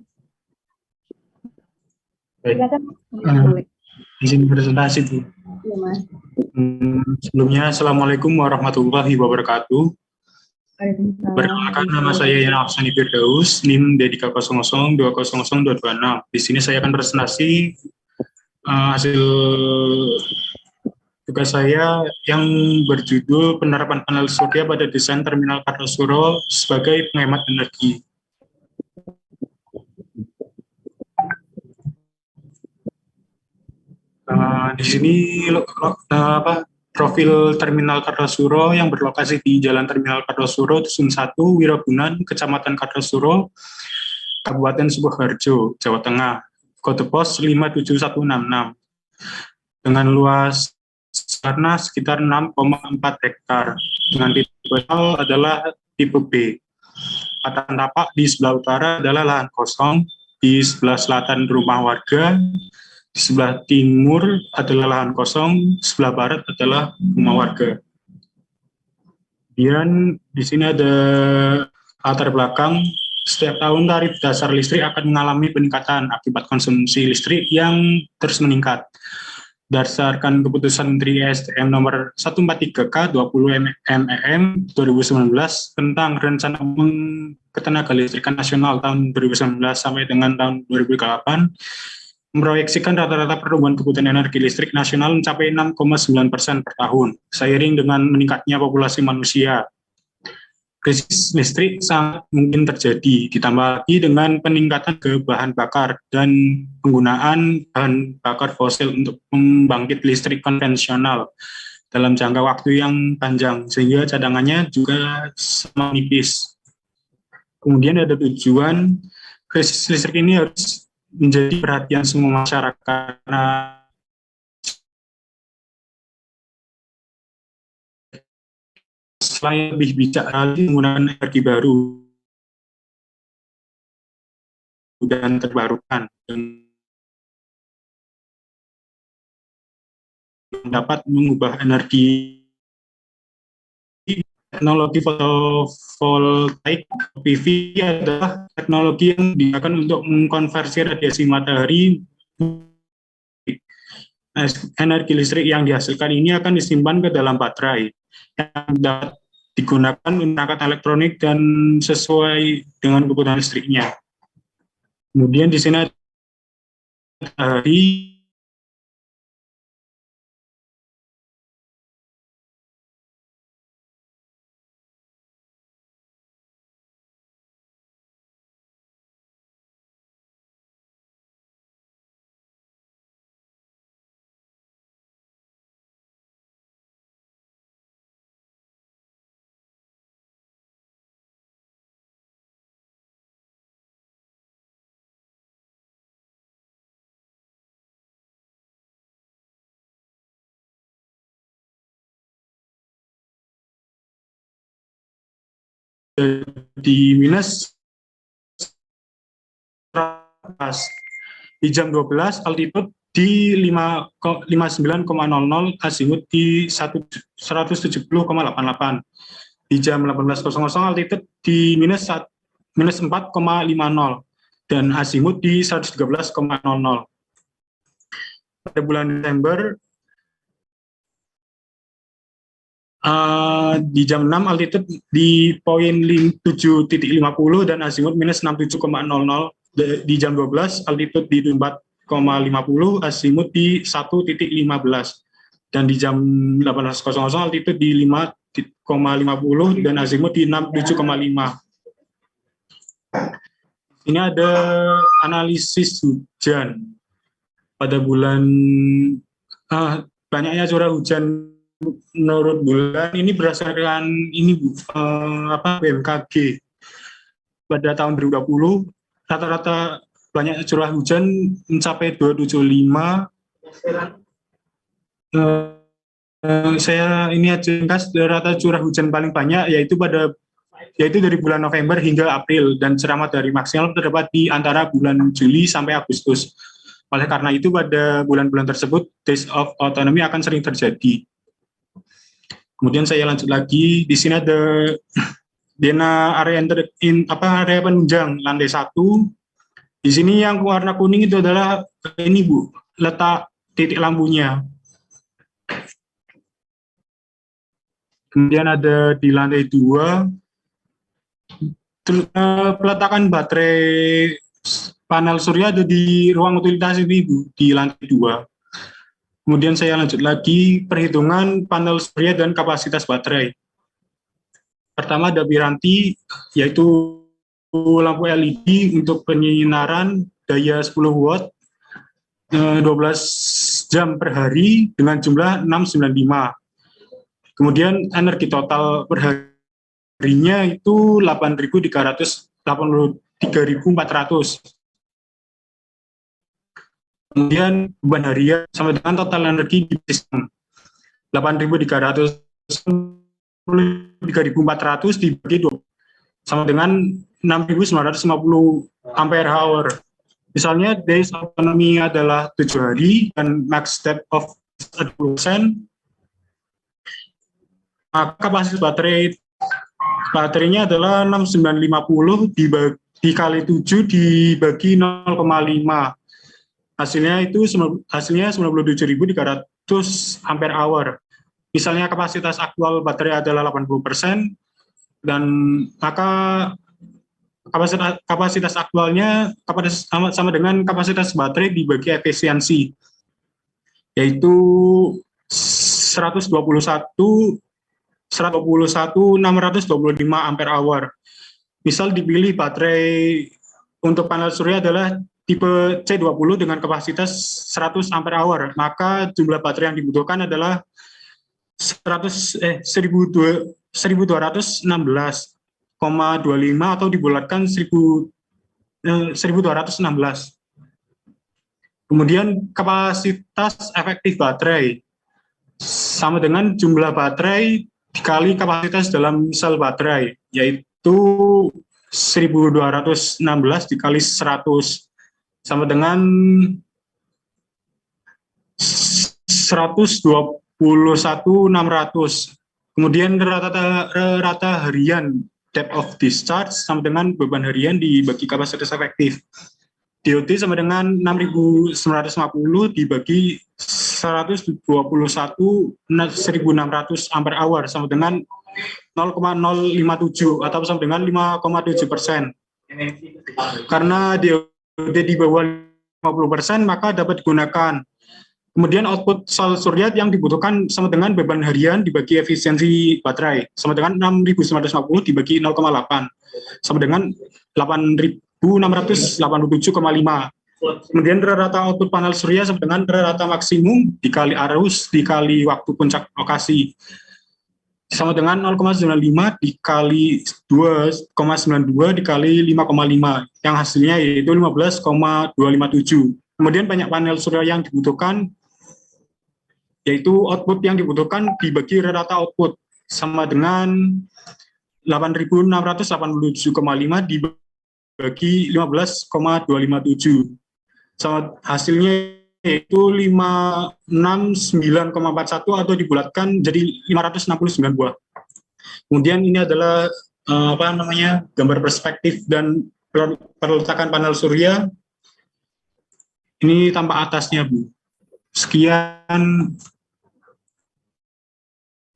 Baik. Silakan. Boleh. Izin presentasi, Bu. Iya, Mas. Sebelumnya, Assalamualaikum warahmatullahi wabarakatuh. Waalaikumsalam. Perkenalkan, nama saya Yan Afsani Firdaus, NIM D300200226. Di sini saya akan presentasi hasil tugas saya yang berjudul penerapan panel surya pada desain terminal Kartosuro sebagai penghemat energi. Di sini profil Terminal Kartosuro yang berlokasi di Jalan Terminal Kartosuro, Dusun 1, Wirabunan, Kecamatan Kartosuro, Kabupaten Sukoharjo, Jawa Tengah, kode pos 57166, dengan luas tanah sekitar 6,4 hektar, dengan tipe adalah tipe B. Patahan tapak di sebelah utara adalah lahan kosong, di sebelah selatan rumah warga, di sebelah timur adalah lahan kosong, sebelah barat adalah rumah warga. Kemudian di sini ada latar belakang. Setiap tahun tarif dasar listrik akan mengalami peningkatan akibat konsumsi listrik yang terus meningkat. Berdasarkan keputusan Menteri ESDM nomor 143K 20 MEM 2019 tentang rencana ketenaga listrikan nasional tahun 2019 sampai dengan tahun 2008, memproyeksikan rata-rata pertumbuhan kebutuhan energi listrik nasional mencapai 6,9% per tahun, seiring dengan meningkatnya populasi manusia. Krisis listrik sangat mungkin terjadi, ditambah lagi dengan peningkatan ke bahan bakar dan penggunaan bahan bakar fosil untuk membangkit listrik konvensional dalam jangka waktu yang panjang, sehingga cadangannya juga semakin nipis. Kemudian ada tujuan krisis listrik ini harus menjadi perhatian semua masyarakat karena selain lebih bijak lagi menggunakan energi baru dan terbarukan dapat mengubah energi. Teknologi fotovoltaik PV adalah teknologi yang digunakan untuk mengkonversi radiasi matahari. Energi listrik yang dihasilkan ini akan disimpan ke dalam baterai yang dapat digunakan untuk perangkat elektronik dan sesuai dengan kebutuhan listriknya. Kemudian di sini ada hari di minus Di jam 12 altitude di 59,00, azimut di 170,88. Di jam 18.00 altitude di minus 4,50 dan azimut di 113,00. Pada bulan Desember di jam 6 altitude di poin 7.50 dan azimut minus 67,00. Di jam 12 altitude di 4,50, azimut di 1.15. Dan di jam 18.00 altitude di 5,50 dan azimut di 67,5. Ini ada analisis hujan pada bulan banyaknya curah hujan menurut bulan ini berdasarkan ini BMKG pada tahun 2020 rata-rata banyak curah hujan mencapai 275. Saya ini aja ringkas rata curah hujan paling banyak yaitu dari bulan November hingga April dan ceramah dari maksimal terdapat di antara bulan Juli sampai Agustus. Oleh karena itu pada bulan-bulan tersebut days of autonomy akan sering terjadi. Kemudian saya lanjut lagi, di sini ada zona area area penunjang lantai 1. Di sini yang warna kuning itu adalah ini Bu, letak titik lampunya. Kemudian ada di lantai 2 peletakan baterai panel surya ada di ruang utilitas ini Bu, di lantai 2. Kemudian saya lanjut lagi perhitungan panel surya dan kapasitas baterai. Pertama ada piranti, yaitu lampu LED untuk penyinaran daya 10 watt 12 jam per hari dengan jumlah 695. Kemudian energi total per harinya itu 8.383.400. Kemudian beban harian sama dengan total energi di sistem 3.400 dibagi 2 sama dengan 6.950 ampere hour. Misalnya days autonomy adalah 7 hari dan max step of 10%, maka kapasitas baterainya adalah 6950 dikali 7 dibagi 0,5. Hasilnya 97.300 ampere hour. Misalnya kapasitas aktual baterai adalah 80%, dan maka kapasitas aktualnya sama dengan kapasitas baterai dibagi efisiensi, yaitu 121.625 ampere hour. Misal dipilih baterai untuk panel surya adalah tipe C20 dengan kapasitas 100 ampere hour, maka jumlah baterai yang dibutuhkan adalah 1216,25 atau dibulatkan 1216. Kemudian kapasitas efektif baterai sama dengan jumlah baterai dikali kapasitas dalam sel baterai, yaitu 1216 dikali 100 sama dengan 121.600. Kemudian rata harian depth of discharge sama dengan beban harian dibagi kapasitas efektif. DOT sama dengan 6.950 dibagi 121.600 ampere hour sama dengan 0,057 atau sama dengan 5,7%. Karena DOT di bawah 50% maka dapat digunakan. Kemudian output sel surya yang dibutuhkan sama dengan beban harian dibagi efisiensi baterai sama dengan 6.950 dibagi 0,8 sama dengan 8.687,5. Kemudian rata output panel surya sama dengan rata maksimum dikali arus dikali waktu puncak lokasi sama dengan 0,95 dikali 2,92 dikali 5,5 yang hasilnya yaitu 15,257. Kemudian banyak panel surya yang dibutuhkan, yaitu output yang dibutuhkan dibagi rata output sama dengan 8.687,5 dibagi dibagi 15,257. So, hasilnya yaitu 569,41 atau dibulatkan jadi 569 buah. Kemudian ini adalah gambar perspektif dan perletakan panel surya. Ini tampak atasnya, Bu. Sekian.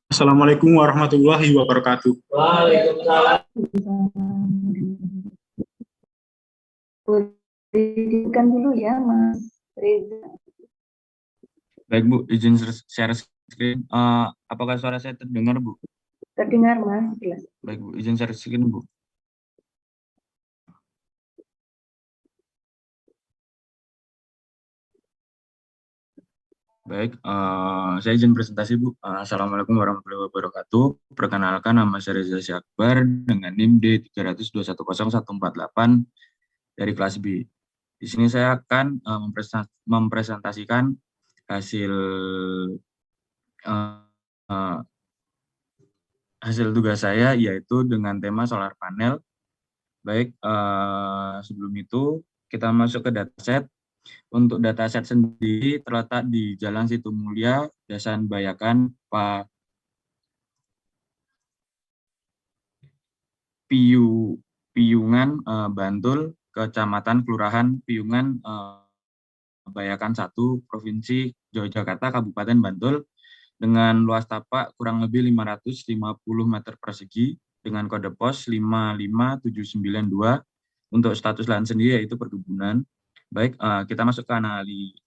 Assalamualaikum warahmatullahi wabarakatuh. Waalaikumsalam. Boleh dibuka dulu ya, Mas Reza. Baik Bu, izin share screen. Apakah suara saya terdengar Bu? Terdengar, Mas. Jelas. Baik Bu, izin share screen Bu. Baik, saya izin presentasi Bu. Assalamualaikum warahmatullahi wabarakatuh. Perkenalkan, nama saya Reza Syakbar dengan NIM D3210148 dari kelas B. Di sini saya akan mempresentasikan hasil tugas saya, yaitu dengan tema solar panel. Baik, sebelum itu kita masuk ke dataset. Untuk dataset sendiri terletak di Jalan Situ Mulia, Desa Bayakan, Piyungan, Bantul, Kecamatan Kelurahan Piyungan, Bayakan 1, Provinsi Yogyakarta, Kabupaten Bantul, dengan luas tapak kurang lebih 550 meter persegi, dengan kode pos 55792. Untuk status lahan sendiri yaitu perkebunan. Baik, kita masuk ke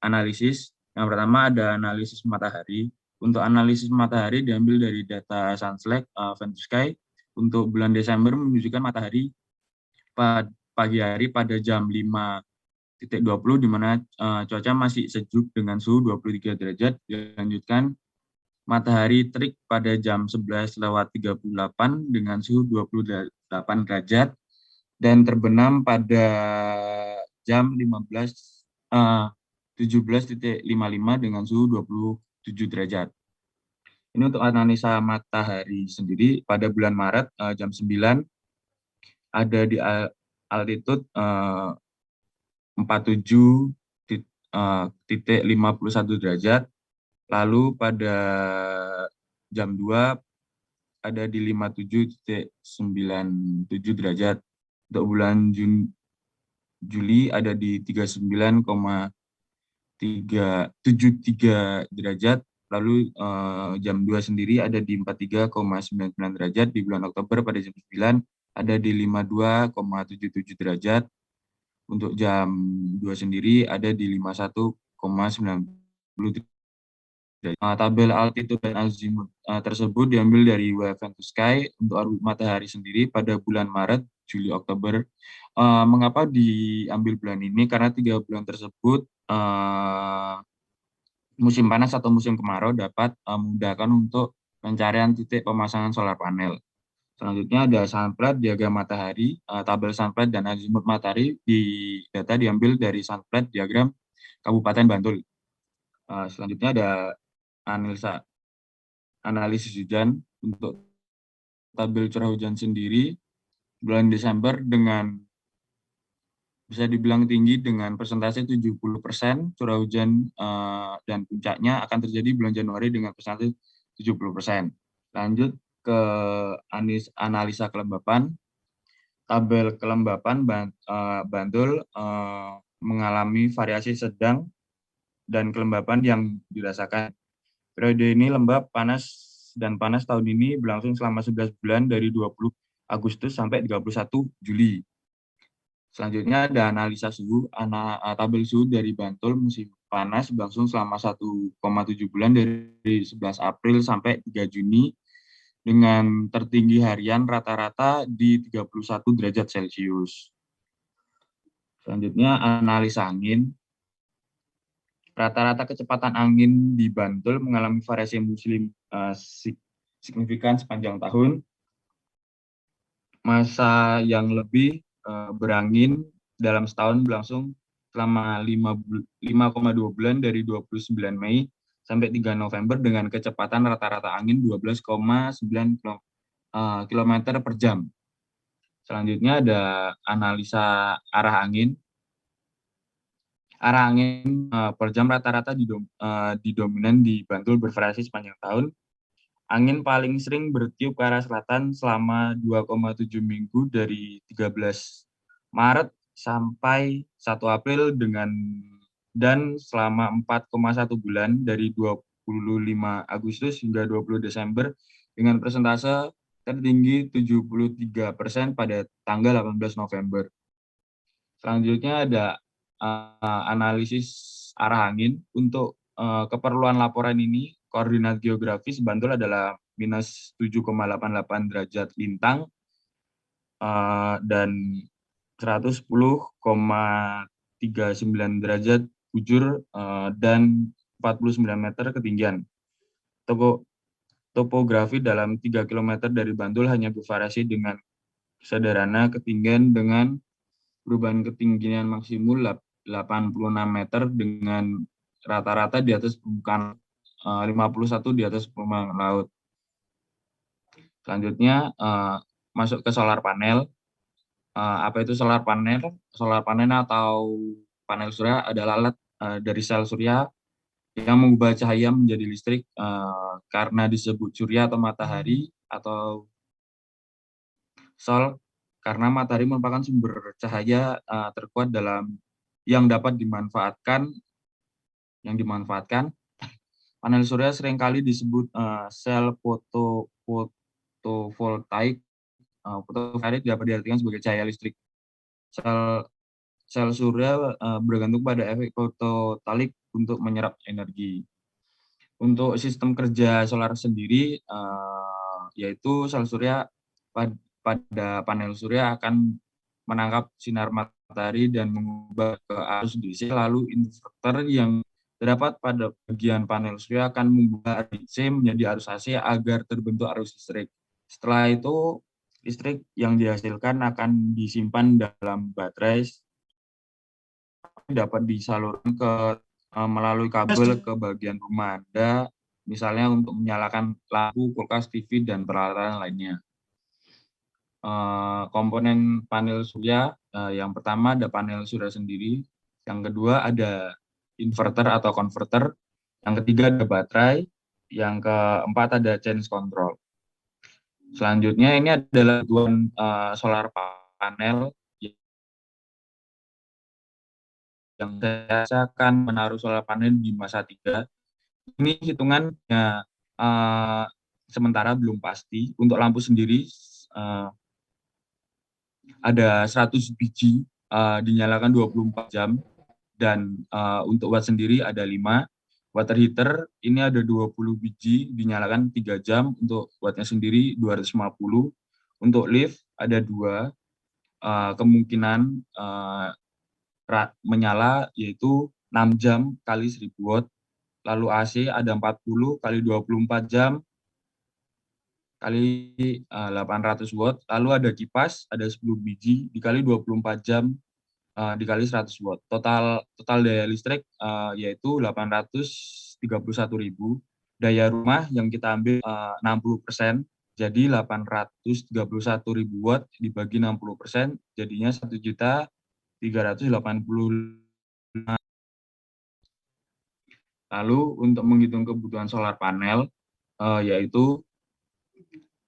analisis. Yang pertama ada analisis matahari. Untuk analisis matahari diambil dari data Sunselect, Ventusky. Untuk bulan Desember menunjukkan matahari pagi hari pada jam 5.20, di mana cuaca masih sejuk dengan suhu 23 derajat. Dilanjutkan matahari terik pada jam 11.38 dengan suhu 28 derajat. Dan terbenam pada jam 17.55 dengan suhu 27 derajat. Ini untuk analisa matahari sendiri pada bulan Maret jam 9 ada di altitude 47.51 derajat. Lalu pada jam 2 ada di 57.97 derajat. Untuk bulan Juli ada di 39,73 derajat. Lalu jam 2 sendiri ada di 43,99 derajat. Di bulan Oktober pada jam 9 ada di 52,77 derajat. Untuk jam 2 sendiri ada di 51,90 derajat. Tabel altitude dan azimut tersebut diambil dari Ventusky. Untuk orbit matahari sendiri pada bulan Maret, Juli, Oktober. Mengapa diambil bulan ini? Karena 3 bulan tersebut musim panas atau musim kemarau dapat memudahkan untuk pencarian titik pemasangan solar panel. Selanjutnya ada sunplate, diagram matahari. Tabel sunplate dan azimut matahari data diambil dari sunplate diagram Kabupaten Bantul. Selanjutnya ada analisis hujan. Untuk tabel curah hujan sendiri bulan Desember dengan bisa dibilang tinggi dengan persentase 70% curah hujan, dan puncaknya akan terjadi bulan Januari dengan persentase 70%. Lanjut ke analisa kelembapan. Tabel kelembapan Bantul mengalami variasi sedang dan kelembapan yang dirasakan. Periode ini lembab, panas, dan panas tahun ini berlangsung selama 11 bulan dari 20 Agustus sampai 31 Juli. Selanjutnya ada analisa suhu. Tabel suhu dari Bantul musim panas berlangsung selama 1,7 bulan dari 11 April sampai 3 Juni dengan tertinggi harian rata-rata di 31 derajat Celcius. Selanjutnya analisa angin. Rata-rata kecepatan angin di Bantul mengalami variasi musim signifikan sepanjang tahun. Masa yang lebih berangin dalam setahun berlangsung selama 5,2 bulan dari 29 Mei sampai 3 November dengan kecepatan rata-rata angin 12,9 km per jam. Selanjutnya ada analisa arah angin. Arah angin per jam rata-rata didominan di Bantul bervariasi sepanjang tahun. Angin paling sering bertiup ke arah selatan selama 2,7 minggu dari 13 Maret sampai 1 April dan selama 4,1 bulan dari 25 Agustus hingga 20 Desember dengan persentase tertinggi 73% pada tanggal 18 November. Selanjutnya ada analisis arah angin. Untuk keperluan laporan ini, koordinat geografis Bantul adalah minus 7,88 derajat lintang dan 110,39 derajat bujur dan 49 meter ketinggian. Topografi dalam 3 km dari Bantul hanya bervariasi dengan sederhana ketinggian dengan perubahan ketinggian maksimum 86 meter dengan rata-rata di atas permukaan 51 di atas permukaan laut. Selanjutnya masuk ke solar panel. Apa itu solar panel? Solar panel atau panel surya adalah alat dari sel surya yang mengubah cahaya menjadi listrik karena disebut surya atau matahari atau sol karena matahari merupakan sumber cahaya terkuat yang dapat dimanfaatkan. Panel surya seringkali disebut sel fotovoltaik. Fotovoltaik dapat diartikan sebagai cahaya listrik. Sel surya bergantung pada efek fotovoltaik untuk menyerap energi. Untuk sistem kerja solar sendiri, yaitu sel surya pada panel surya akan menangkap sinar matahari dan mengubah ke arus DC, lalu inverter yang terdapat pada bagian panel surya akan mengubah arus DC menjadi arus AC agar terbentuk arus listrik. Setelah itu, listrik yang dihasilkan akan disimpan dalam baterai, dapat disalurkan melalui kabel ke bagian rumah Anda, misalnya untuk menyalakan lampu, kulkas, TV, dan peralatan lainnya. Komponen panel surya, yang pertama ada panel surya sendiri, yang kedua ada inverter atau konverter, yang ketiga ada baterai, yang keempat ada change control. Selanjutnya ini adalah kebutuhan solar panel yang saya akan menaruh solar panel di masa 3. Ini hitungannya sementara belum pasti. Untuk lampu sendiri ada 100 biji dinyalakan 24 jam dan untuk watt sendiri ada 5. Water heater ini ada 20 biji dinyalakan 3 jam, untuk wattnya sendiri 250. Untuk lift ada 2, kemungkinan menyala yaitu 6 jam kali 1000 watt. Lalu AC ada 40 kali 24 jam kali 800 watt. Lalu ada kipas ada 10 biji dikali 24 jam dikali 100 watt. Total daya listrik yaitu 831.000. Daya rumah yang kita ambil 60%, jadi 831.000 watt dibagi 60%, jadinya 1.380.000. Lalu untuk menghitung kebutuhan solar panel, yaitu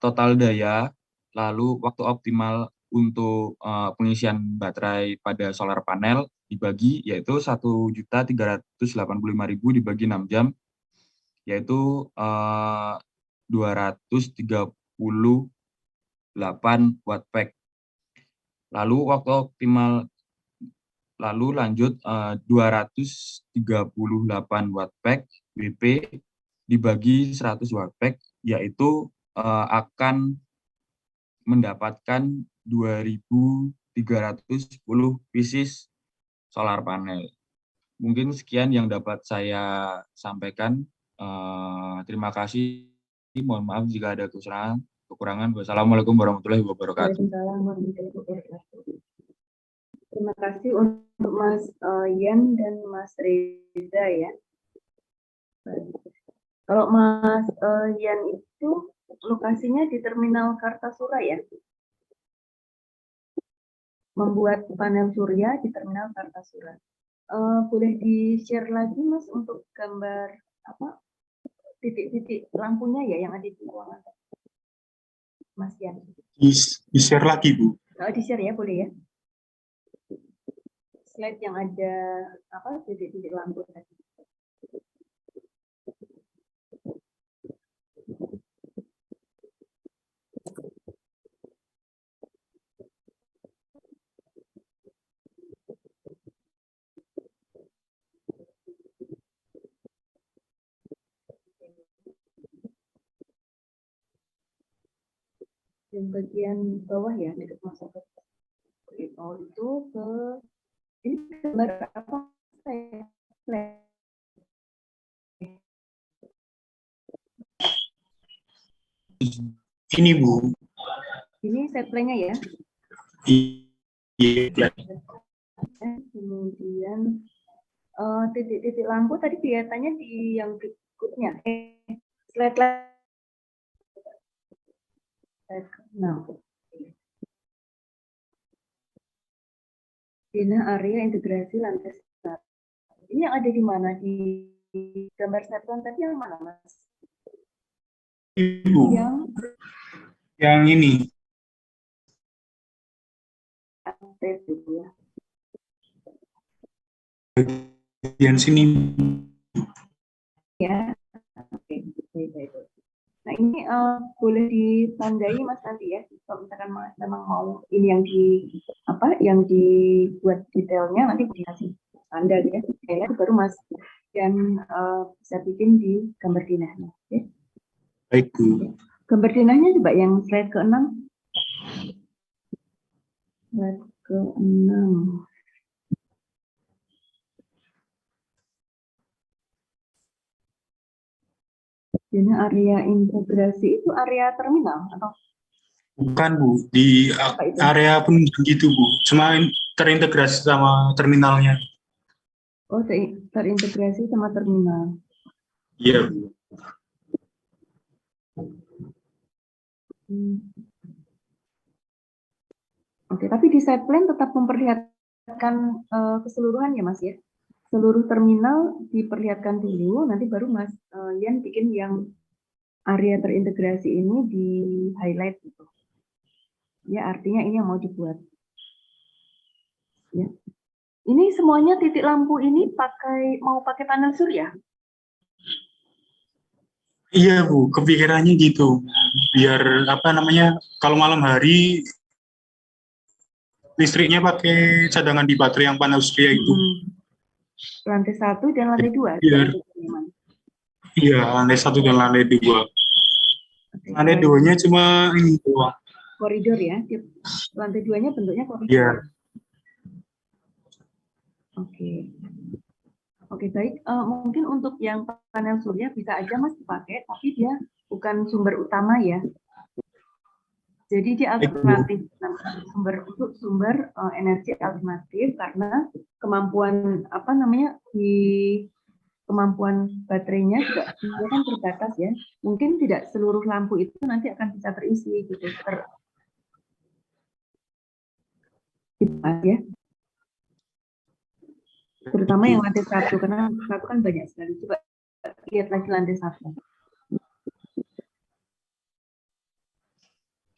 total daya, lalu waktu optimal untuk pengisian baterai pada solar panel dibagi, yaitu 1.385.000 dibagi 6 jam, yaitu 238 watt peak. Lalu waktu optimal, lanjut 238 watt peak WP dibagi 100 watt peak, yaitu akan mendapatkan 2.310 pieces solar panel. Mungkin sekian yang dapat saya sampaikan. Terima kasih. Mohon maaf jika ada kekurangan. Wassalamualaikum warahmatullahi wabarakatuh. Waalaikumsalam warahmatullahi wabarakatuh. Terima kasih untuk Mas Yan dan Mas Reza ya. Kalau Mas Yan itu lokasinya di Terminal Kartasura ya? membuat panel surya di terminal Kartasura. Boleh di-share lagi Mas untuk gambar apa titik-titik lampunya ya yang ada di ruangan Mas Yan. Di-share lagi, Bu. Di-share ya, boleh ya. Slide yang ada apa titik-titik lampu tadi. Yang bagian bawah ya, dekat masuk ke itu ke ini gambar apa saya Ini, Bu. ini set play-nya ya. Iya. Kemudian titik-titik lampu tadi kelihatannya di yang berikutnya. Slide nah. Zona area integrasi lantai 1. Ini yang ada di mana? Di gambar satuan tadi yang mana, Mas? Ibu. Yang ini. Ya. Bagian sini. Ya. Oke, baik. Nah, ini boleh ditandai Mas nanti ya. Kalau misalkan Mas memang mau ini yang dibuat detailnya nanti dikasih tanda ya. Kayaknya baru Mas dan bisa bikin di gambar dinahnya. Oke. Baik, Bu. Gambar dinahnya coba yang slide ke-6. Slide ke-6. Jadi area integrasi itu area terminal atau? Bukan, Bu. Di area pun gitu, Bu. Cuma terintegrasi sama terminalnya. Oh, terintegrasi sama terminal. Iya, Bu. Oke, tapi di side plan tetap memperlihatkan keseluruhan ya Mas ya? Seluruh terminal diperlihatkan dulu, nanti baru Mas Yan bikin yang area terintegrasi ini di highlight gitu. Ya, artinya ini yang mau dibuat. Ya. Ini semuanya titik lampu ini mau pakai panel surya? Iya, Bu. Kepikirannya gitu. Biar kalau malam hari listriknya pakai cadangan di baterai yang panel surya itu. Lantai 1 dan lantai 2? Iya, lantai 1 dan lantai 2. Lantai 2-nya cuma ini doang. Koridor ya? Lantai 2-nya bentuknya koridor. Iya. Oke, baik. Mungkin untuk yang panel surya bisa aja Mas dipakai, tapi dia bukan sumber utama ya. Jadi dia alternatif, sumber energi alternatif karena kemampuan kemampuan baterainya juga kan terbatas ya. Mungkin tidak seluruh lampu itu nanti akan bisa terisi gitu. Ya. Terutama yang lantai 1 karena lantai 1 kan banyak sekali. Coba lihat lagi lantai 1.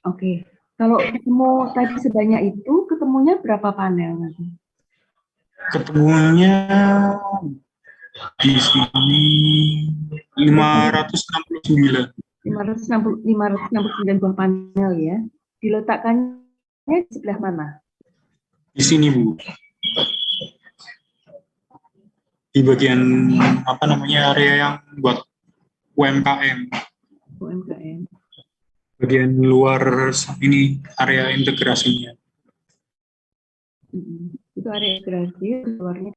Oke. Kalau ketemu tadi sebanyak itu, ketemunya berapa panel nanti? Ketemunya di sini 569. 569 buah panel ya. Diletakkannya di sebelah mana? Di sini, Bu. Di bagian area yang buat UMKM. UMKM. Bagian luar ini area integrasinya. Itu area integrasi, luarnya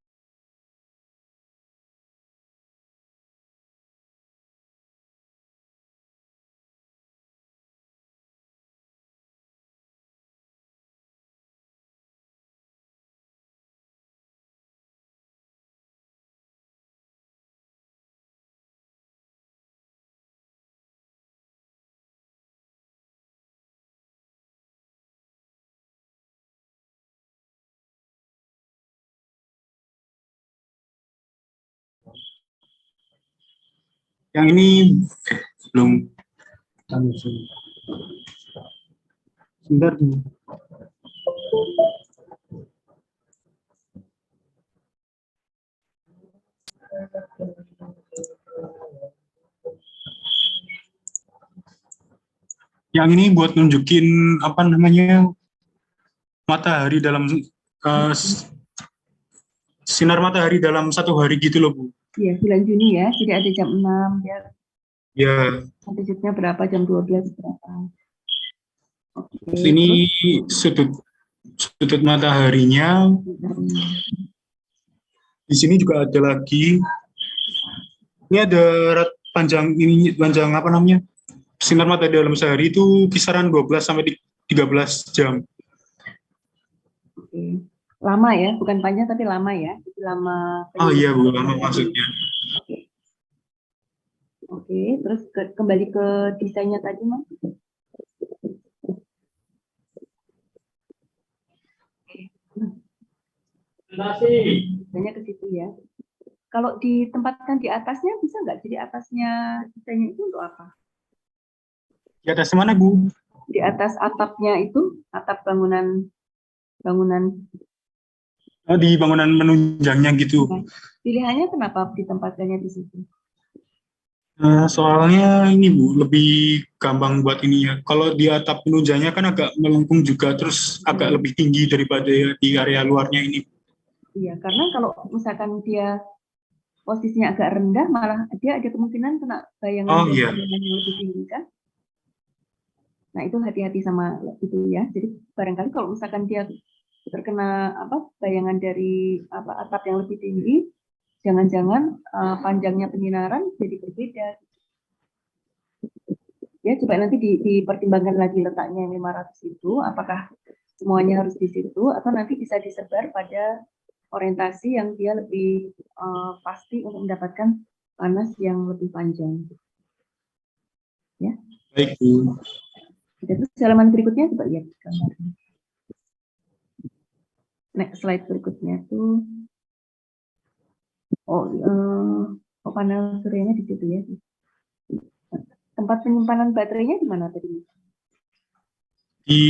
Yang ini belum. Sebentar. Yang ini buat nunjukin apa namanya matahari dalam sinar matahari dalam satu hari gitu loh, Bu. Iya, bulan Juni ya, jadi ada jam 6, ya, Ya, altitude-nya berapa, jam 12 berapa. Oke, terus ini sudut mataharinya. Di sini juga ada lagi. Ini ada panjang apa namanya? Sinar matahari dalam sehari itu kisaran 12 sampai 13 jam. Oke. Lama ya, bukan panjang tapi lama ya. Jadi lama. Oh iya, Bu, lama maksudnya. Oke. Oke, terus kembali ke desainnya tadi, Mas. Desainnya ke situ ya. Kalau ditempatkan di atasnya bisa nggak? Jadi atasnya desainnya itu untuk apa? Di atas mana, Bu? Di atas atapnya itu, atap bangunan. Oh, di bangunan menunjangnya gitu. Nah, pilihannya kenapa ditempatkannya di situ? Soalnya ini, Bu, lebih gampang buat ini ya. Kalau di atap penunjangnya kan agak melengkung juga, terus agak lebih tinggi daripada di area luarnya ini. Iya, karena kalau misalkan dia posisinya agak rendah, malah dia ada kemungkinan kena bayangan iya. yang lebih tinggi kan? Nah, itu hati-hati sama itu ya. Jadi barangkali kalau misalkan dia terkena bayangan dari atap yang lebih tinggi, jangan-jangan panjangnya penyinaran jadi berbeda. Ya, coba nanti dipertimbangkan lagi letaknya yang 500 itu, apakah semuanya harus di situ atau nanti bisa disebar pada orientasi yang dia lebih pasti untuk mendapatkan panas yang lebih panjang. Ya. Baik, Bu. Terus halaman berikutnya coba lihat gambarnya. Next slide berikutnya tuh, panel suryanya di situ ya. Tempat penyimpanan baterainya di mana tadi? Di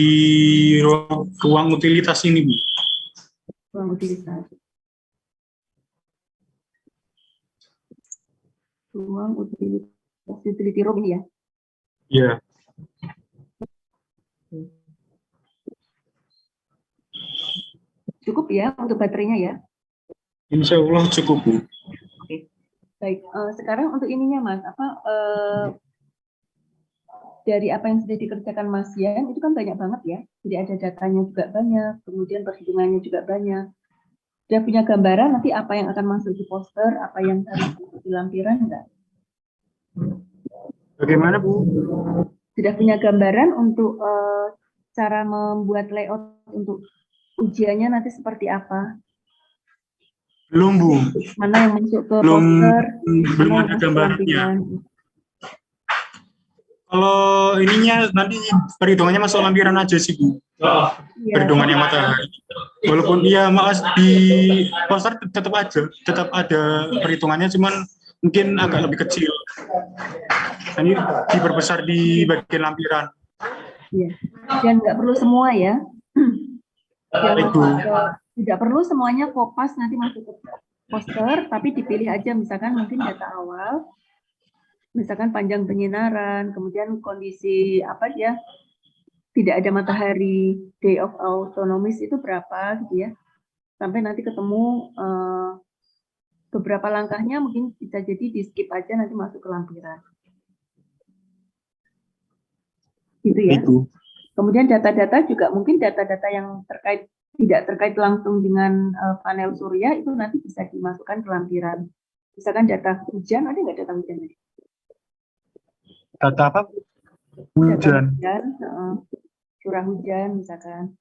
ruang utilitas ini, Bu. Ruang utilitas. Ruang utilitas, utility room ini ya? Iya. Cukup ya untuk baterainya ya? Insya Allah cukup, Bu. Oke. Baik, sekarang untuk ininya Mas, dari apa yang sudah dikerjakan Mas Yan, itu kan banyak banget ya. Jadi ada datanya juga banyak, kemudian perhitungannya juga banyak. Sudah punya gambaran nanti apa yang akan masuk di poster, apa yang harus masuk di lampiran enggak? Bagaimana, Bu? Sudah punya gambaran untuk cara membuat layout untuk ujiannya nanti seperti apa? Belum, Bu. Mana yang masuk ke Belum poster, belum mana yang ada masuk ke gambarnya. lampiran. Kalau ininya nanti perhitungannya masuk lampiran aja sih, Bu. Ya, Perhitungannya matahari. Walaupun ya maaf di poster tetap ada perhitungannya, cuman mungkin agak lebih kecil. Ini diperbesar di bagian lampiran. Iya. Dan nggak perlu semua ya. Tidak perlu semuanya kopas nanti masuk ke poster, tapi dipilih aja misalkan mungkin data awal, misalkan panjang penyinaran, kemudian kondisi tidak ada matahari, day of autonomous itu berapa gitu ya, sampai nanti ketemu beberapa langkahnya mungkin bisa jadi di skip aja nanti masuk ke lampiran. Gitu ya. Itu. Kemudian data-data juga mungkin data-data yang tidak terkait langsung dengan panel surya itu nanti bisa dimasukkan ke lampiran. Misalkan data hujan, ada nggak data hujan tadi? Data apa? Hujan. Curah hujan misalkan.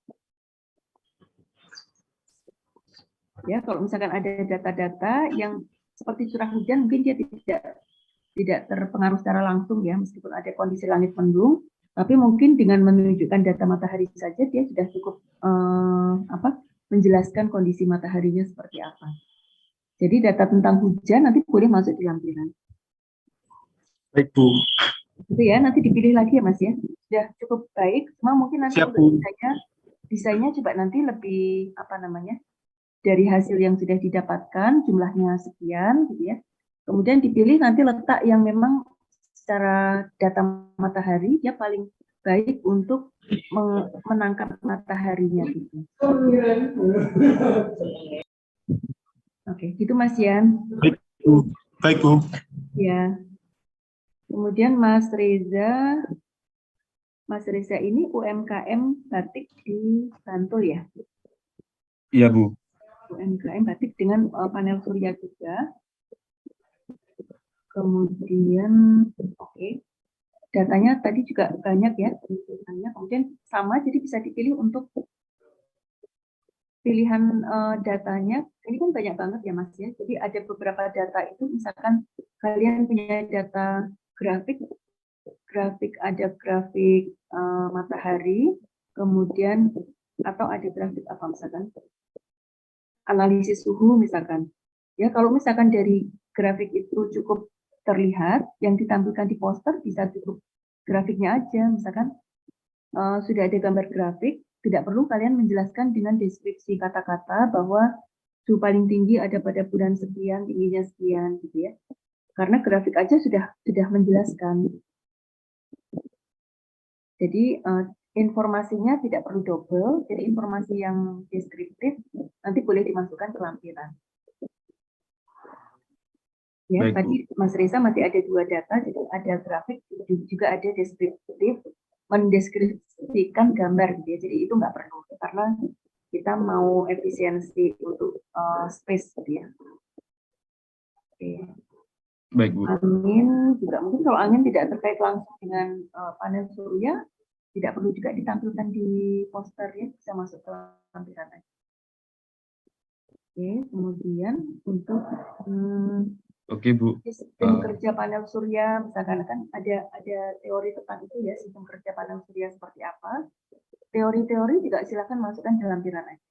Ya, kalau misalkan ada data-data yang seperti curah hujan mungkin dia tidak terpengaruh secara langsung ya, meskipun ada kondisi langit mendung. Tapi mungkin dengan menunjukkan data matahari saja dia sudah cukup menjelaskan kondisi mataharinya seperti apa. Jadi data tentang hujan nanti boleh masuk di lampiran. Baik, Bu. Gitu ya, nanti dipilih lagi ya Mas ya. Sudah cukup baik, cuma mungkin nanti Siap, untuk Bu. desainnya coba nanti lebih apa namanya, dari hasil yang sudah didapatkan jumlahnya sekian gitu ya. Kemudian dipilih nanti letak yang memang secara data matahari dia paling baik untuk menangkap mataharinya gitu. Oke, gitu Mas Yan. Baik, Bu. Baik, Bu. Ya. Kemudian Mas Reza ini UMKM batik di Bantul ya. Iya, Bu. UMKM batik dengan panel surya juga. Kemudian oke. Datanya tadi juga banyak ya, kemudian sama, jadi bisa dipilih untuk pilihan datanya. Ini kan banyak banget ya Mas ya, jadi ada beberapa data itu, misalkan kalian punya data grafik ada grafik matahari, kemudian atau ada grafik apa misalkan, analisis suhu misalkan. Ya kalau misalkan dari grafik itu cukup terlihat, yang ditampilkan di poster bisa cukup grafiknya aja, misalkan sudah ada gambar grafik, tidak perlu kalian menjelaskan dengan deskripsi kata-kata bahwa suhu paling tinggi ada pada bulan sekian, tingginya sekian, gitu ya. Karena grafik aja sudah menjelaskan. Jadi informasinya tidak perlu double, jadi informasi yang deskriptif nanti boleh dimasukkan ke lampiran. Ya, Baik, tadi Mas Reza masih ada 2 data, jadi ada grafik, juga ada deskriptif, mendeskripsikan gambar gitu ya. Jadi itu nggak perlu, karena kita mau efisiensi untuk space gitu ya. Oke. Baik, Bu. Angin juga mungkin kalau angin tidak terkait langsung dengan panel surya, tidak perlu juga ditampilkan di poster ya, bisa masuk ke lampiran aja. Oke, kemudian untuk Oke, Bu. sistem kerja panel surya, misalkan kan ada teori tentang itu ya, sistem kerja panel surya seperti apa. Teori-teori juga silakan masukkan di lampiran aja.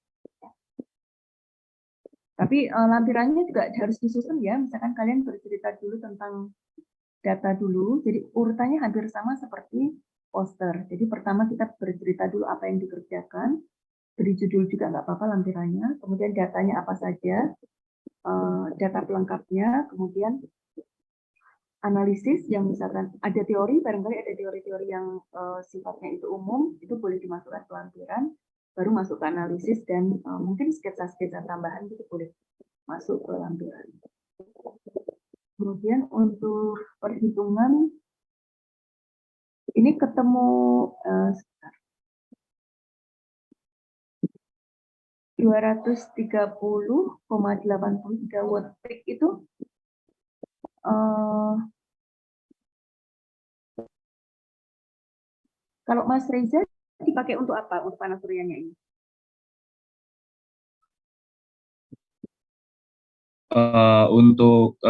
Tapi lampirannya juga harus disusun ya, misalkan kalian bercerita dulu tentang data dulu, jadi urutannya hampir sama seperti poster. Jadi pertama kita bercerita dulu apa yang dikerjakan, beri judul juga nggak apa-apa lampirannya, kemudian datanya apa saja, data pelengkapnya, kemudian analisis yang misalkan ada teori, barangkali ada teori-teori yang sifatnya itu umum, itu boleh dimasukkan ke lampiran, baru masuk ke analisis dan mungkin sketsa-sketsa tambahan itu boleh masuk ke lampiran. Kemudian untuk perhitungan, ini ketemu 230,83 watt peak itu kalau Mas Reza dipakai untuk apa untuk panas suryanya ini? Untuk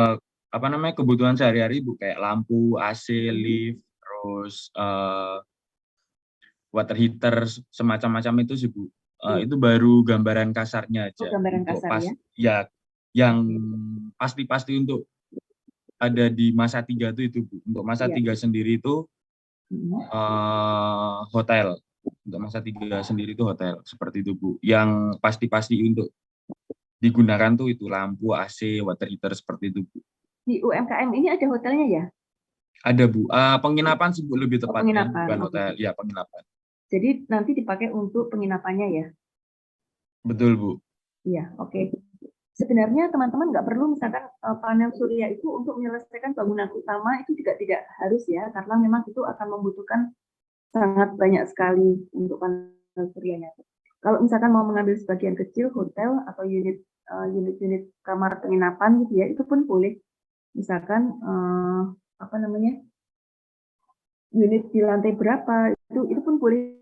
apa namanya kebutuhan sehari-hari, Bu, kayak lampu, AC, lift, terus water heater, semacam-macam itu sih, Bu. Itu baru gambaran kasarnya aja. Gambaran untuk kasar ya, yang pasti-pasti untuk ada di masa 3 itu Bu. Untuk masa 3 sendiri itu hotel. Untuk masa 3 sendiri itu hotel, seperti itu Bu. Yang pasti-pasti untuk digunakan tuh itu lampu, AC, water heater, seperti itu Bu. Di UMKM ini ada hotelnya ya? Ada Bu. Penginapan sih Bu, lebih tepatnya, bukan hotel. Ya, penginapan. Jadi nanti dipakai untuk penginapannya ya? Betul Bu. Iya, oke. Sebenarnya teman-teman nggak perlu misalkan panel surya itu untuk menyelesaikan bangunan utama, itu juga tidak harus ya, karena memang itu akan membutuhkan sangat banyak sekali untuk panel suryanya. Kalau misalkan mau mengambil sebagian kecil hotel atau unit kamar penginapan gitu ya, itu pun boleh. Misalkan apa namanya, unit di lantai berapa, itu pun boleh,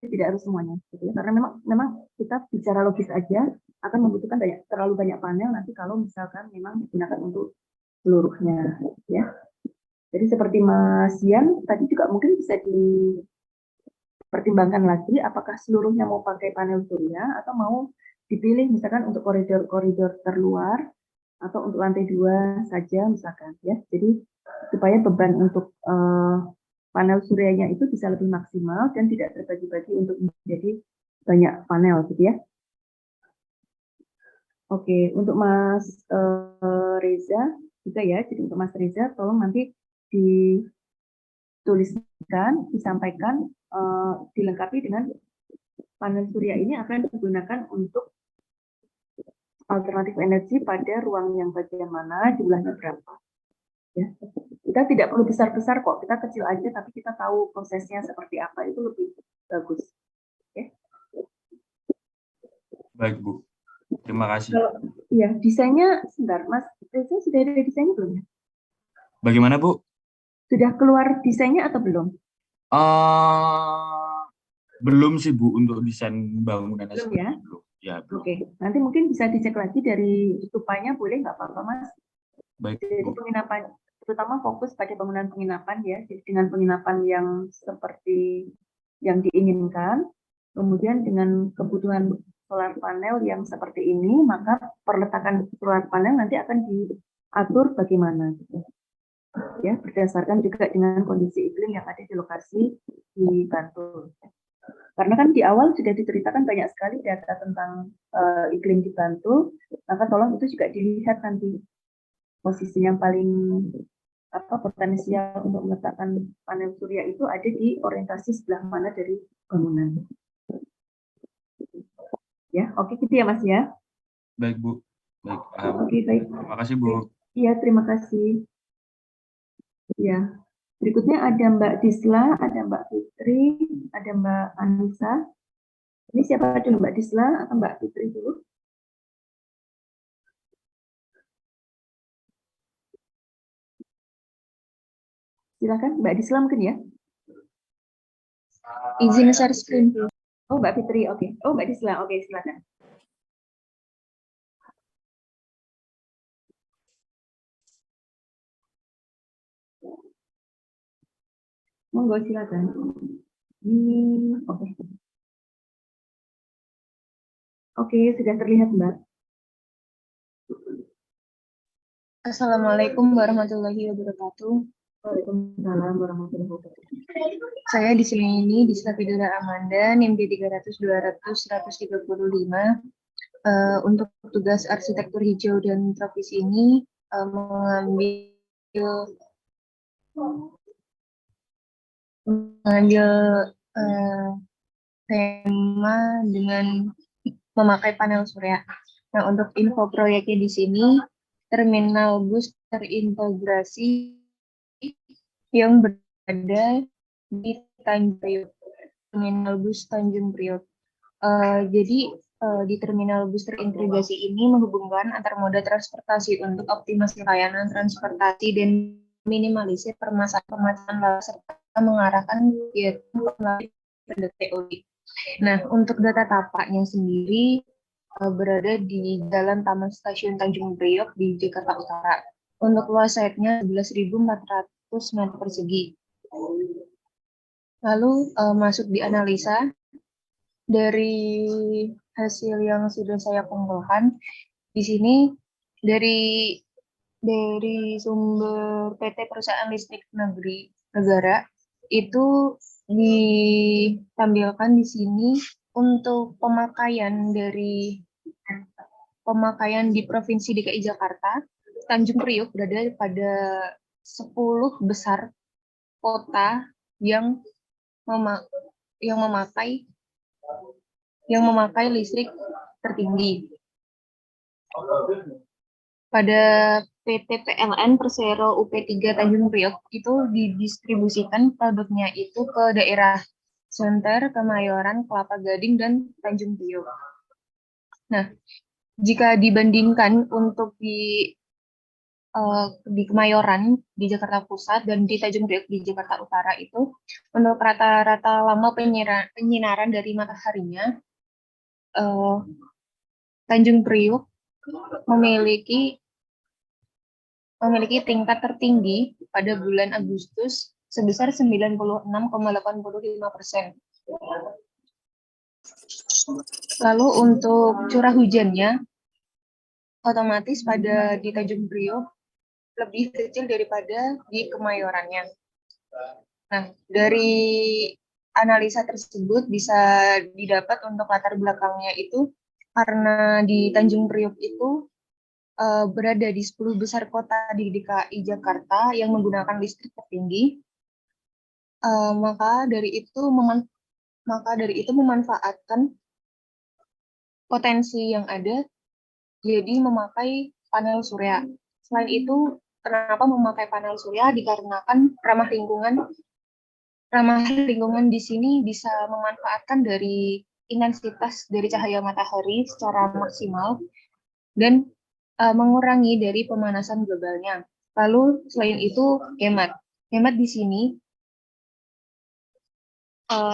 tidak harus semuanya gitu ya. Karena memang kita bicara logis aja, akan membutuhkan terlalu banyak panel nanti kalau misalkan memang digunakan untuk seluruhnya ya. Jadi seperti Mas Yan tadi juga mungkin bisa dipertimbangkan lagi apakah seluruhnya mau pakai panel surya atau mau dipilih misalkan untuk koridor-koridor terluar atau untuk lantai 2 saja misalkan ya. Jadi supaya beban untuk panel suryanya itu bisa lebih maksimal dan tidak terbagi-bagi untuk menjadi banyak panel gitu ya. Oke, untuk Mas Reza juga ya. Jadi untuk Mas Reza tolong nanti dituliskan, disampaikan, dilengkapi dengan panel surya ini akan digunakan untuk alternatif energi pada ruang yang bagian mana, jumlahnya berapa. Ya. Kita tidak perlu besar-besar kok, kita kecil aja tapi kita tahu prosesnya seperti apa, itu lebih bagus. Ya. Baik, Bu. Terima kasih. Iya, desainnya sebentar, Mas Reza sudah ada desainnya belum ya? Bagaimana, Bu? Sudah keluar desainnya atau belum? Belum sih, Bu, untuk desain bangunan Belum sendiri. ya? Belum. Ya, belum. Oke, nanti mungkin bisa dicek lagi dari stupanya, boleh nggak apa-apa, Mas? Baik, Jadi Bu. penginapan, terutama fokus pada bangunan penginapan ya, jadi dengan penginapan yang seperti yang diinginkan, kemudian dengan kebutuhan solar panel yang seperti ini, maka perletakan solar panel nanti akan diatur bagaimana, gitu. Ya, berdasarkan juga dengan kondisi iklim yang ada di lokasi di Bantul. Karena kan di awal sudah diceritakan banyak sekali data tentang iklim di Bantul, maka tolong itu juga dilihat nanti posisi yang paling potensial untuk meletakkan panel surya itu ada di orientasi sebelah mana dari bangunan. Ya, oke gitu ya Mas ya. Baik, Bu. Baik, paham. Oke, baik. Terima kasih, Bu. Iya, terima kasih. Ya, berikutnya ada Mbak Disla, ada Mbak Fitri, ada Mbak Anissa. Ini siapa dulu, Mbak Disla atau Mbak Fitri dulu? Silakan, Mbak Disla mungkin ya. Izin share screen. Oh, Mbak Fitri, oke. Oh, Mbak Disla, oke, silakan. Monggo, silakan. Oke. Oke, sudah terlihat, Mbak. Assalamualaikum warahmatullahi wabarakatuh. Waalaikumsalam warahmatullahi wabarakatuh. Saya di sini di Fidura Amanda, NIM 300-200-135. Untuk tugas arsitektur hijau dan tropis ini mengambil tema dengan memakai panel surya. Nah, untuk info proyeknya di sini, terminal bus terintegrasi yang berada di Tanjung Priok, terminal bus Tanjung Priok. Jadi di terminal bus terintegrasi ini menghubungkan antar moda transportasi untuk optimasi layanan transportasi dan minimalisir permasalahan lalu serta mengarahkan kegiatan melalui TOI. Nah, untuk data tapaknya sendiri berada di Jalan Taman Stasiun Tanjung Priok di Jakarta Utara. Untuk luas site-nya 11.400 meter persegi. Lalu masuk di analisa. Dari hasil yang sudah saya kumpulkan di sini dari sumber PT Perusahaan Listrik Negara itu ditampilkan di sini untuk pemakaian di Provinsi DKI Jakarta, Tanjung Priok berada pada 10 besar kota yang memakai listrik tertinggi. Pada PT PLN Persero UP3 Tanjung Priok itu didistribusikan produknya itu ke daerah Sunter, Kemayoran, Kelapa Gading, dan Tanjung Priok. Nah, jika dibandingkan untuk di Kemayoran di Jakarta Pusat dan di Tanjung Priok di Jakarta Utara itu untuk rata-rata lama penyinaran dari mataharinya Tanjung Priok memiliki tingkat tertinggi pada bulan Agustus sebesar 96,85%. Lalu untuk curah hujannya otomatis di Tanjung Priok lebih kecil daripada di Kemayorannya. Nah, dari analisa tersebut bisa didapat untuk latar belakangnya itu karena di Tanjung Priok itu berada di 10 besar kota di DKI Jakarta yang menggunakan listrik tertinggi, maka dari itu memanfaatkan potensi yang ada, jadi memakai panel surya. Selain itu, kenapa memakai panel surya? Dikarenakan ramah lingkungan di sini bisa memanfaatkan dari intensitas dari cahaya matahari secara maksimal dan mengurangi dari pemanasan globalnya. Lalu selain itu hemat di sini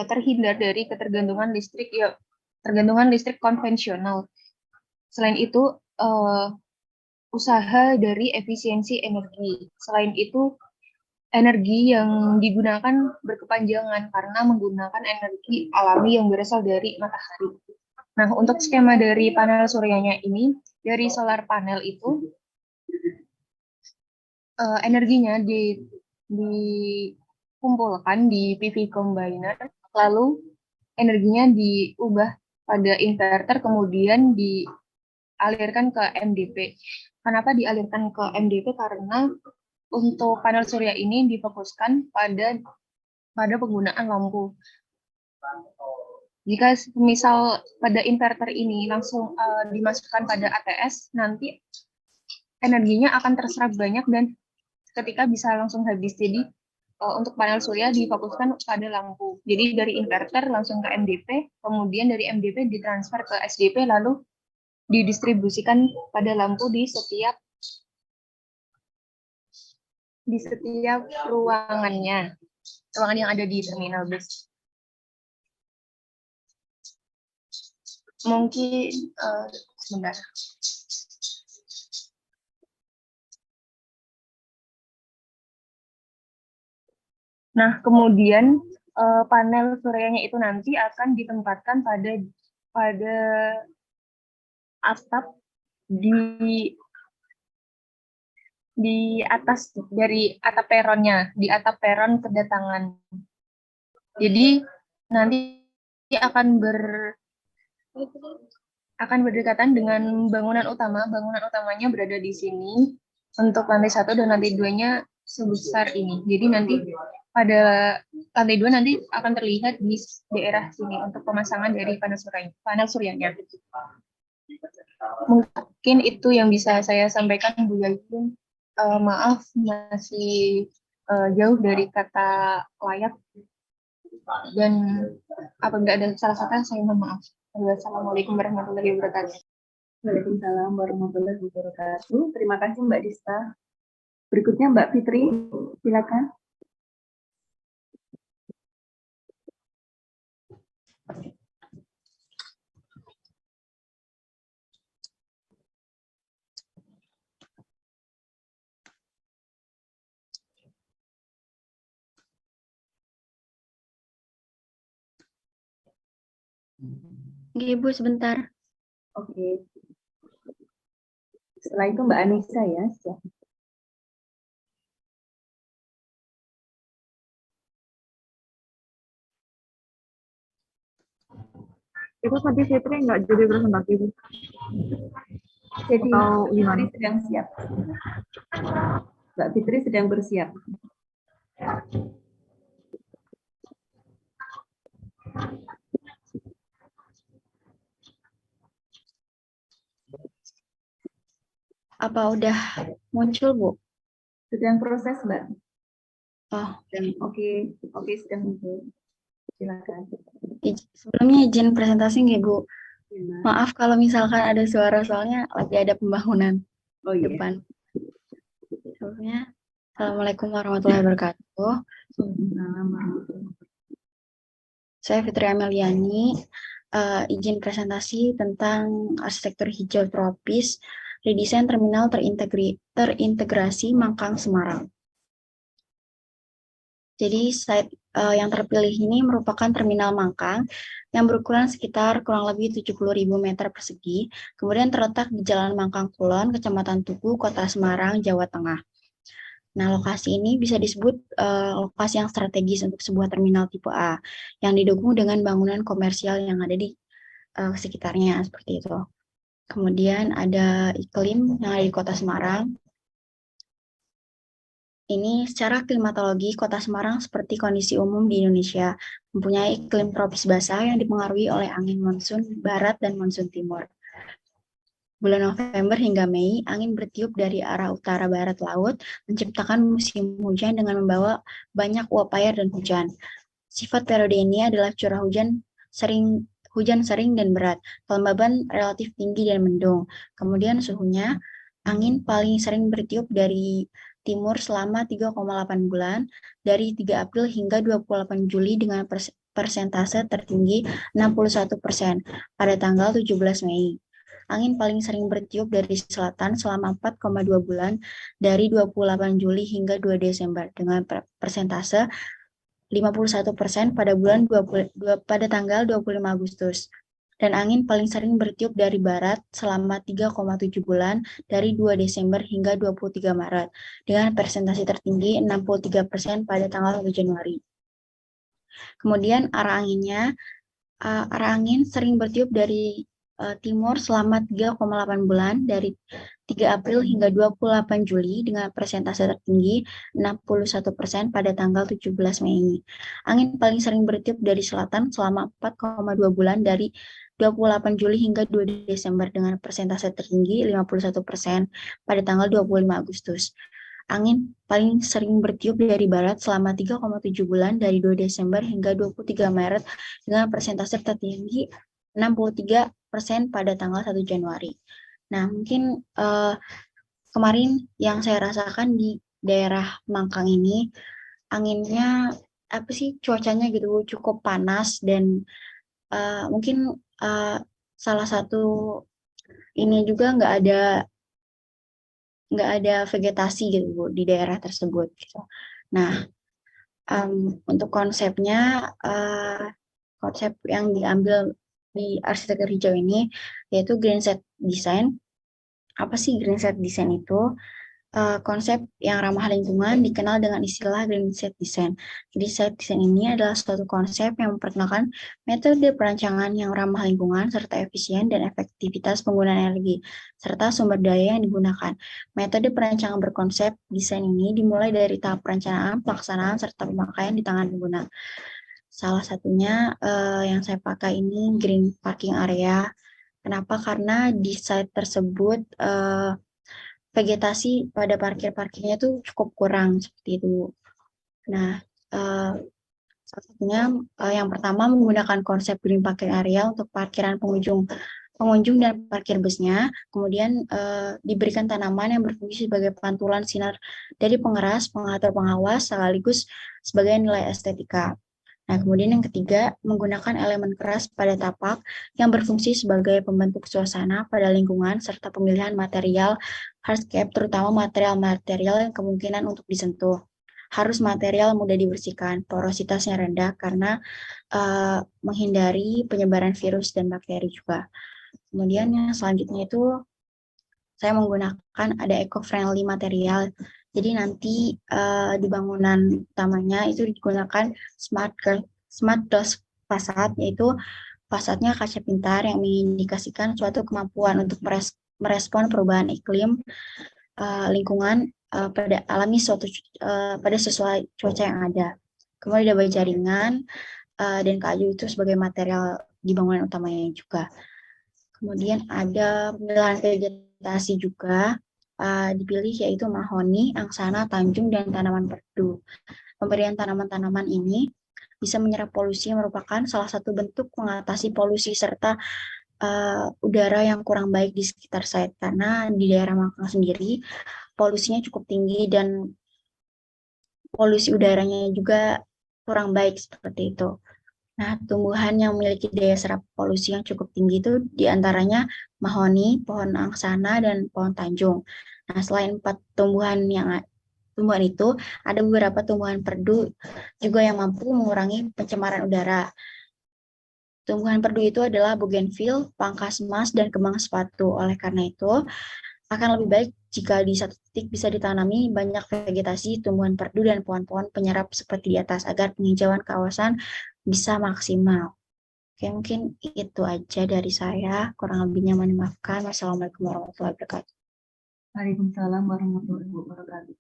terhindar dari ketergantungan listrik konvensional. Selain itu usaha dari efisiensi energi. Selain itu energi yang digunakan berkepanjangan karena menggunakan energi alami yang berasal dari matahari. Nah, untuk skema dari panel suryanya ini, dari solar panel itu, energinya dikumpulkan di PV combiner, lalu energinya diubah pada inverter, kemudian dialirkan ke MDP. Kenapa dialirkan ke MDP? Karena untuk panel surya ini difokuskan pada penggunaan lampu. Jika misal pada inverter ini langsung dimasukkan pada ATS, nanti energinya akan terserap banyak dan ketika bisa langsung habis. Jadi untuk panel surya difokuskan pada lampu. Jadi dari inverter langsung ke MDP, kemudian dari MDP ditransfer ke SDP, lalu didistribusikan pada lampu di setiap ruangan yang ada di terminal bus. Mungkin sebentar. Nah, kemudian panel suryanya itu nanti akan ditempatkan pada atap di atas dari atap peronnya, di atap peron kedatangan. Jadi nanti akan berdekatan dengan bangunan utama. Bangunan utamanya berada di sini untuk lantai 1 dan lantai 2-nya sebesar ini. Jadi nanti pada lantai 2 nanti akan terlihat di daerah sini untuk pemasangan dari panel suryanya. Mungkin itu yang bisa saya sampaikan, Bu Yayun. Maaf masih jauh dari kata layak, dan apabila ada salah kata saya mohon maaf. Wassalamualaikum warahmatullahi wabarakatuh. Waalaikumsalam warahmatullahi wabarakatuh. Terima kasih Mbak Dista. Berikutnya Mbak Fitri, silakan. Oke, Bu, sebentar. Oke. Setelah itu Mbak Anissa ya. Itu tadi Fitri nggak jadi presentasi, Bu? Jadi Atau gimana? Fitri sedang siap. Mbak Fitri sedang bersiap. Apa udah muncul, Bu? Sedang proses, Mbak. Oh, Oke, sedang muncul. Silakan. Sebelumnya izin presentasi nggak, Bu? Ya. Maaf kalau misalkan ada suara, soalnya lagi ada pembangunan Oh iya. depan. Sebelumnya, Assalamualaikum warahmatullahi wabarakatuh. Waalaikumsalam warahmatullahi wabarakatuh. Saya Fitri Ameliani, izin presentasi tentang arsitektur hijau tropis, redesain terminal terintegrasi Mangkang Semarang. Jadi site yang terpilih ini merupakan terminal Mangkang yang berukuran sekitar kurang lebih 70.000 meter persegi, kemudian terletak di Jalan Mangkang Kulon, Kecamatan Tugu, Kota Semarang, Jawa Tengah. Nah, lokasi ini bisa disebut lokasi yang strategis untuk sebuah terminal tipe A yang didukung dengan bangunan komersial yang ada di sekitarnya seperti itu. Kemudian ada iklim yang ada di Kota Semarang. Ini secara klimatologi, Kota Semarang seperti kondisi umum di Indonesia, mempunyai iklim tropis basah yang dipengaruhi oleh angin monsun barat dan monsun timur. Bulan November hingga Mei, angin bertiup dari arah utara barat laut, menciptakan musim hujan dengan membawa banyak uap air dan hujan. Sifat periode ini adalah curah hujan sering dan berat, kelembaban relatif tinggi dan mendung. Kemudian suhunya, angin paling sering bertiup dari timur selama 3,8 bulan, dari 3 April hingga 28 Juli dengan persentase tertinggi 61% pada tanggal 17 Mei. Angin paling sering bertiup dari selatan selama 4,2 bulan, dari 28 Juli hingga 2 Desember dengan persentase 51% pada pada tanggal 25 Agustus. Dan angin paling sering bertiup dari barat selama 3,7 bulan dari 2 Desember hingga 23 Maret dengan persentase tertinggi 63% pada tanggal 1 Januari. Kemudian arah angin sering bertiup dari timur selama 3,8 bulan dari 3 April hingga 28 Juli dengan persentase tertinggi 61% pada tanggal 17 Mei. Angin paling sering bertiup dari selatan selama 4,2 bulan dari 28 Juli hingga 2 Desember dengan persentase tertinggi 51% pada tanggal 25 Agustus. Angin paling sering bertiup dari barat selama 3,7 bulan dari 2 Desember hingga 23 Maret dengan persentase tertinggi 63% pada tanggal 1 Januari. Nah, mungkin kemarin yang saya rasakan di daerah Mangkang ini, anginnya, cuacanya gitu cukup panas dan mungkin salah satu ini juga nggak ada vegetasi gitu Bu, di daerah tersebut gitu. Nah, untuk konsepnya, konsep yang diambil di arsitektur hijau ini yaitu green set design. Apa sih green set design itu? Konsep yang ramah lingkungan dikenal dengan istilah green set design. Green set design ini adalah suatu konsep yang memperkenalkan metode perancangan yang ramah lingkungan serta efisien dan efektivitas penggunaan energi serta sumber daya yang digunakan. Metode perancangan berkonsep desain ini dimulai dari tahap perencanaan, pelaksanaan serta pemakaian di tangan pengguna. Salah satunya yang saya pakai ini green parking area. Kenapa? Karena di site tersebut vegetasi pada parkirnya itu cukup kurang seperti itu. Nah, salah satunya yang pertama menggunakan konsep green parking area untuk parkiran pengunjung dan parkir busnya. Kemudian diberikan tanaman yang berfungsi sebagai pantulan sinar dari pengeras, pengatur pengawas, sekaligus sebagai nilai estetika. Nah, kemudian yang ketiga, menggunakan elemen keras pada tapak yang berfungsi sebagai pembentuk suasana pada lingkungan serta pemilihan material hardscape, terutama material-material yang kemungkinan untuk disentuh. Harus material mudah dibersihkan, porositasnya rendah karena menghindari penyebaran virus dan bakteri juga. Kemudian yang selanjutnya itu saya menggunakan ada eco-friendly material. Jadi nanti di bangunan utamanya itu digunakan smart glass facade, yaitu fasadnya kaca pintar yang mengindikasikan suatu kemampuan untuk merespon perubahan iklim lingkungan pada pada sesuai cuaca yang ada. Kemudian ada baja jaringan dan kayu itu sebagai material di bangunan utamanya juga. Kemudian ada pemilihan vegetasi juga dipilih yaitu mahoni, angsana, tanjung, dan tanaman perdu. Pemberian tanaman-tanaman ini bisa menyerap polusi yang merupakan salah satu bentuk mengatasi polusi serta udara yang kurang baik di sekitar site. Karena di daerah Mangkang sendiri polusinya cukup tinggi dan polusi udaranya juga kurang baik seperti itu. Nah, tumbuhan yang memiliki daya serap polusi yang cukup tinggi itu diantaranya mahoni, pohon angsana, dan pohon tanjung. Nah, selain 4 tumbuhan itu, ada beberapa tumbuhan perdu juga yang mampu mengurangi pencemaran udara. Tumbuhan perdu itu adalah bougainville, pangkas emas, dan kembang sepatu. Oleh karena itu, akan lebih baik jika di satu titik bisa ditanami banyak vegetasi, tumbuhan perdu, dan pohon-pohon penyerap seperti di atas agar penghijauan kawasan bisa maksimal. Oke, mungkin itu aja dari saya. Kurang lebihnya mohon dimaafkan. Wassalamualaikum warahmatullahi wabarakatuh. Waalaikumsalam warahmatullahi wabarakatuh.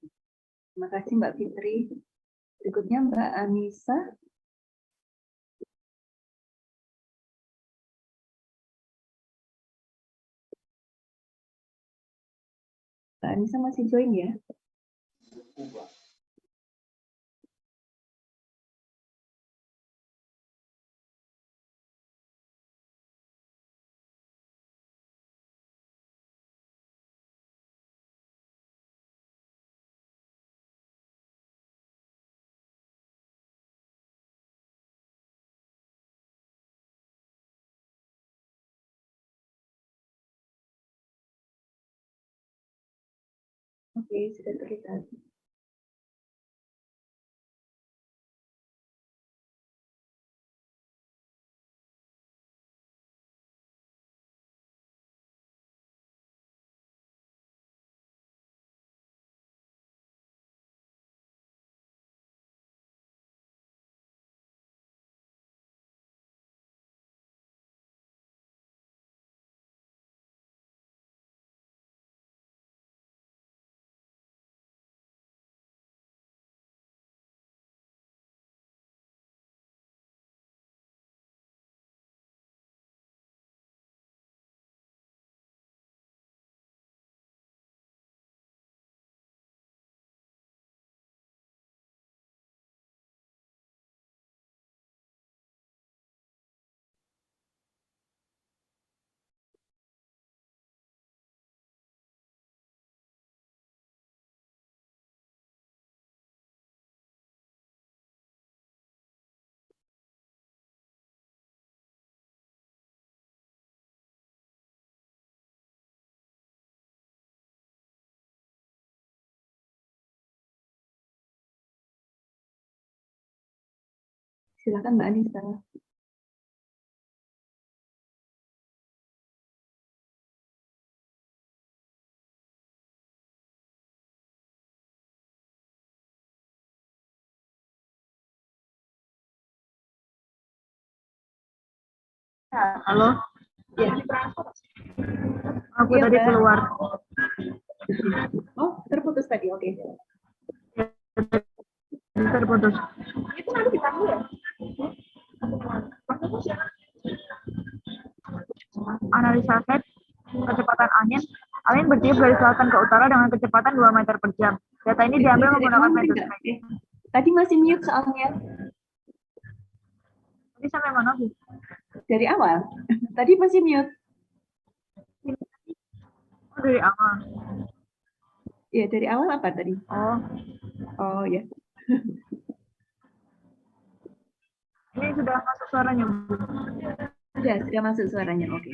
Terima kasih Mbak Fitri. Berikutnya Mbak Anissa. Mbak Anissa masih join ya? Oke, sudah terlihat. Silakan Mbak Anissa. Halo, Ya, aku Iya, tadi Mbak. keluar. Oh, terputus tadi. Oke. Terputus. Itu nanti dipanggil ya? Analisa set kecepatan angin. Angin bertiup dari selatan ke utara dengan kecepatan 2 meter per jam. Data ini diambil Dari menggunakan awal mungkin metode nggak? Tadi masih mute soalnya. Tadi sampai mana, Bu? Dari awal. Tadi masih mute. Oh, dari awal. Ya, dari awal apa tadi? Oh, Oh, ya. ini sudah masuk suaranya, Bu. Sudah masuk suaranya. Oke.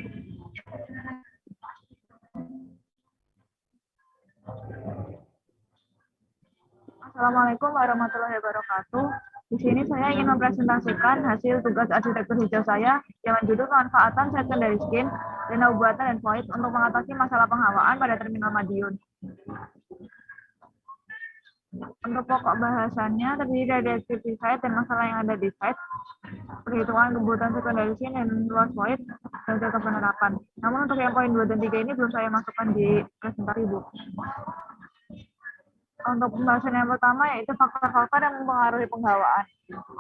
Assalamualaikum warahmatullahi wabarakatuh. Di sini saya ingin mempresentasikan hasil tugas arsitektur hijau saya dengan judul pemanfaatan secondary skin, danau buatan dan void untuk mengatasi masalah penghawaan pada Terminal Madiun. Untuk pokok bahasannya terdiri dari deskripsi site dan masalah yang ada di site, perhitungan kebutuhan secondary skin dan luas void, dan contoh penerapan. Namun untuk yang poin 2 dan 3 ini belum saya masukkan di presentasi, Bu. Untuk pembahasan yang pertama yaitu faktor-faktor yang mempengaruhi penghawaan.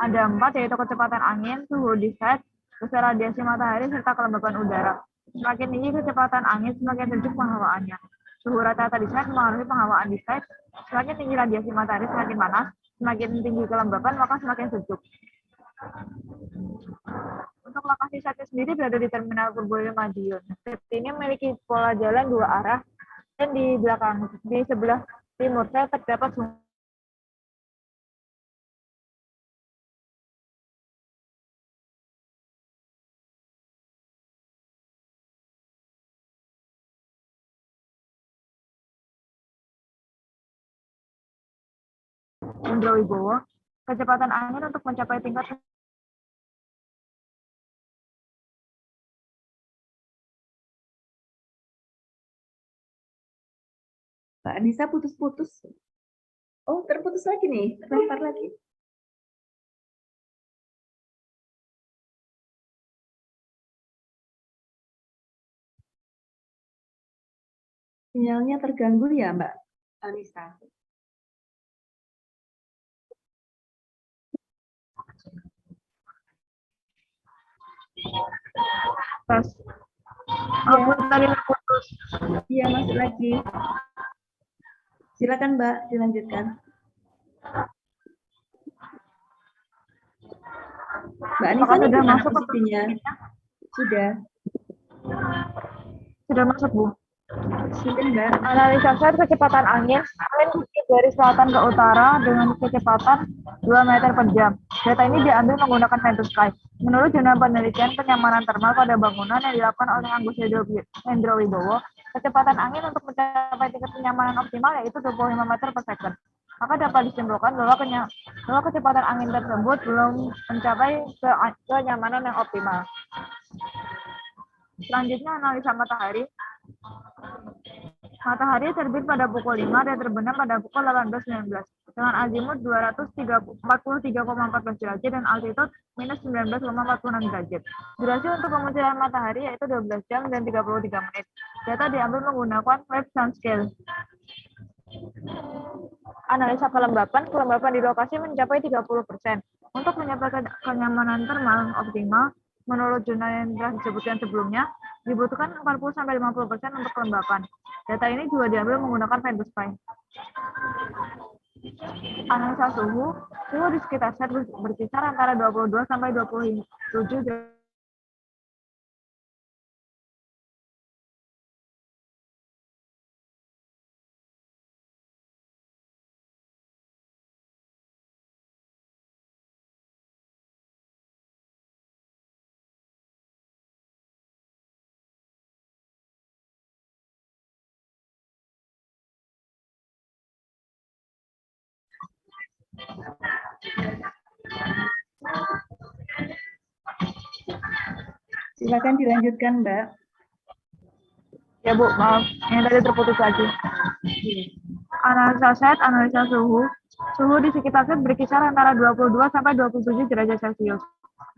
Ada 4, yaitu kecepatan angin, suhu di site, besar radiasi matahari, serta kelembapan udara. Semakin tinggi kecepatan angin, semakin sejuk penghawaannya. Suhu rata-rata di site mempengaruhi penghawaan di site. Semakin tinggi radiasi matahari, semakin panas. Semakin tinggi kelembapan, maka semakin sejuk. Untuk lokasi site sendiri berada di Terminal Purboyo Madiun. Site ini memiliki pola jalan 2 arah, dan di belakang, di sebelah timur saya terdapat Indra Wibowo. Kecepatan angin untuk mencapai tingkat Mbak Anissa putus-putus. Oh, terputus lagi nih, terlempar lagi. Sinyalnya terganggu ya, Mbak Anissa? Tes. Iya, Aku tadi putus. iya masuk lagi. Silakan Mbak, dilanjutkan. Mbak Anissa Apakah ini sudah gimana masuk? posisinya? Sudah, Sudah masuk, Bu. sudah Mbak. Analisa set kecepatan angin bertiup dari selatan ke utara dengan kecepatan 2 meter per jam. Data ini diambil menggunakan Time to Sky. Menurut jurnal penelitian penyamanan termal pada bangunan yang dilakukan oleh Agus Hendro Wibowo, kecepatan angin untuk mencapai tingkat kenyamanan optimal yaitu 25 meter per second. Maka dapat disimpulkan bahwa kecepatan angin tersebut belum mencapai kenyamanan yang optimal. Selanjutnya analisa matahari. Matahari terbit pada pukul 5 dan terbenam pada pukul 18.19 dengan azimut 243,14 derajat dan altitude minus 19,46 derajat. Durasi untuk kemunculan matahari yaitu 12 jam dan 33 menit. Data diambil menggunakan Web Sun Scale. Analisa kelembapan di lokasi mencapai 30%. Untuk mencapai kenyamanan termal optimal, menurut jurnal yang telah disebutkan sebelumnya, dibutuhkan 40-50% untuk kelembapan. Data ini juga diambil menggunakan Time to Sky. Analisa suhu di sekitar set berkisar antara 22 sampai 27 derajat. Silakan dilanjutkan Mbak. Ya Bu, maaf, yang tadi terputus lagi. Analisa set, analisa suhu. Suhu di sekitar set berkisar antara 22 sampai 27 derajat Celcius.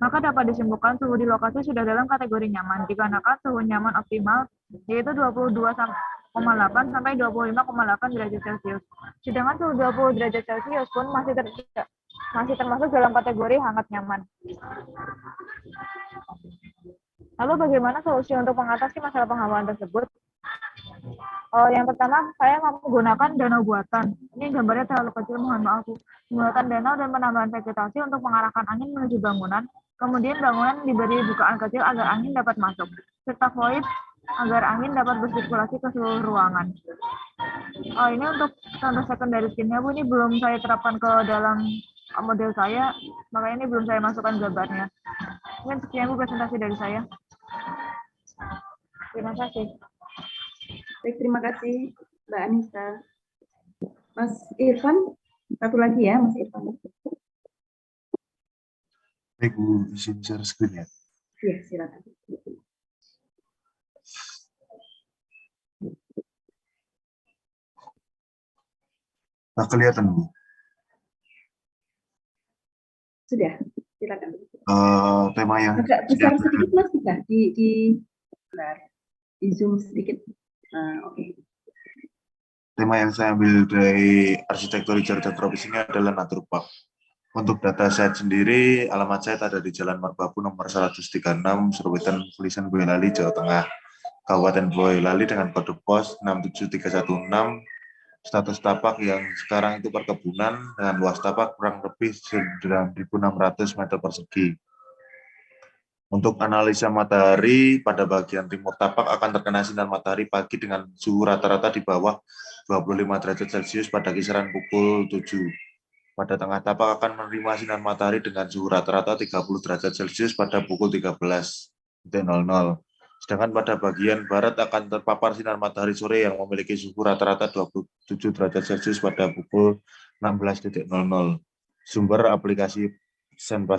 Maka dapat disimpulkan suhu di lokasi sudah dalam kategori nyaman, dikarenakan suhu nyaman optimal yaitu 22,8 sampai 25,8 derajat Celcius. Sedangkan suhu 20 derajat Celcius pun masih termasuk dalam kategori hangat nyaman. Lalu bagaimana solusi untuk mengatasi masalah penghawaan tersebut? Yang pertama, saya menggunakan danau buatan. Ini gambarnya terlalu kecil, mohon maaf. Menggunakan danau dan penambahan vegetasi untuk mengarahkan angin menuju bangunan. Kemudian bangunan diberi bukaan kecil agar angin dapat masuk, serta void agar angin dapat bersirkulasi ke seluruh ruangan. Ini untuk contoh secondary skin-nya, Bu. Ini belum saya terapkan ke dalam model saya, makanya ini belum saya masukkan gambarnya. Mungkin sekian Bu presentasi dari saya. Terima kasih. Baik, terima kasih Mbak Anissa. Mas Irfan, satu lagi ya Mas Irfan. Baik Bu, izin share screen ya. Iya, silakan. Nah, kelihatan Bu. Sudah, silakan. Tema yang agak besar sedikit Mas bisa di zoom sedikit. Oke. Tema yang saya ambil dari arsitektur hijau dan tropis ini adalah Nature Park. Untuk data set sendiri, alamat saya ada di Jalan Merbabu nomor 136, Surwetan, Kulisan, Boyolali, Jawa Tengah, Kabupaten Boyolali dengan kode pos 67316. Status tapak yang sekarang itu perkebunan dengan luas tapak kurang lebih 9.600 meter persegi. Untuk analisa matahari, pada bagian timur tapak akan terkena sinar matahari pagi dengan suhu rata-rata di bawah 25 derajat Celcius pada kisaran pukul 7. Pada tengah tapak akan menerima sinar matahari dengan suhu rata-rata 30 derajat Celcius pada pukul 13.00. Sedangkan pada bagian barat akan terpapar sinar matahari sore yang memiliki suhu rata-rata 27 derajat Celcius pada pukul 16.00. Sumber aplikasi Sun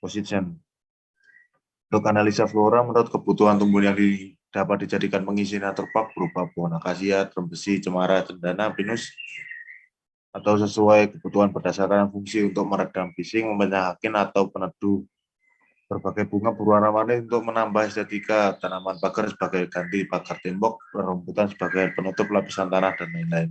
Position. Untuk analisa flora, menurut kebutuhan tumbuhan yang dapat dijadikan pengisi naturpark berupa pohon akasia, terumbu besi, cemara, cendana, pinus, atau sesuai kebutuhan berdasarkan fungsi untuk meredam bising, memecahkan atau peneduh. Berbagai bunga berwarna-warni untuk menambah estetika, tanaman pagar sebagai ganti pagar tembok, rumputan sebagai penutup lapisan tanah, dan lain-lain.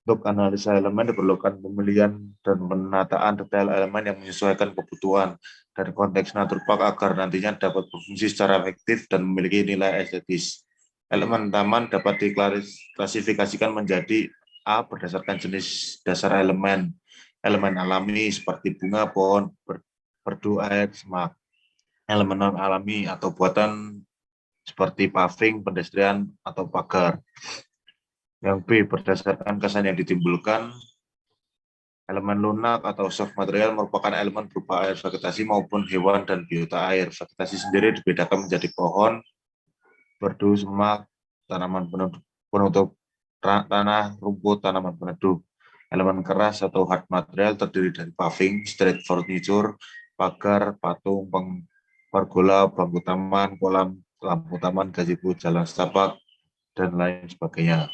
Untuk analisa elemen diperlukan pemilihan dan penataan detail elemen yang menyesuaikan kebutuhan dan konteks naturpark agar nantinya dapat berfungsi secara efektif dan memiliki nilai estetis. Elemen taman dapat diklasifikasikan menjadi A berdasarkan jenis dasar elemen, elemen alami seperti bunga, pohon, perdu, air, semak. Elemen non-alami atau buatan seperti paving, pedestrian, atau pagar. Yang B berdasarkan kesan yang ditimbulkan. Elemen lunak atau soft material merupakan elemen berupa air vegetasi maupun hewan dan biota air. Vegetasi sendiri dibedakan menjadi pohon, perdu, semak, tanaman penutup tanah, rumput, tanaman peneduh. Elemen keras atau hard material terdiri dari paving, street furniture, pagar, patung, pergola, bangku taman, kolam, lampu taman, gazebo, jalan setapak, dan lain sebagainya.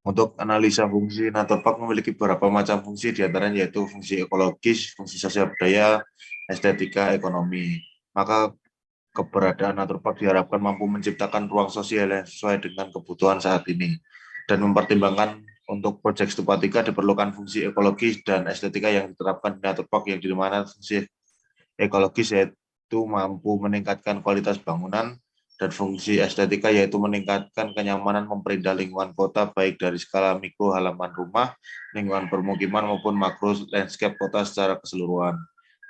Untuk analisa fungsi naturpark memiliki beberapa macam fungsi, diantaranya yaitu fungsi ekologis, fungsi sosial budaya, estetika, ekonomi. Maka keberadaan naturpark diharapkan mampu menciptakan ruang sosial yang sesuai dengan kebutuhan saat ini. Dan mempertimbangkan untuk proyek Stupa 3 diperlukan fungsi ekologis dan estetika yang diterapkan di naturpark, yang dimana fungsi ekologis yaitu mampu meningkatkan kualitas bangunan, dan fungsi estetika yaitu meningkatkan kenyamanan memperindah lingkungan kota baik dari skala mikro halaman rumah, lingkungan permukiman maupun makro landscape kota secara keseluruhan.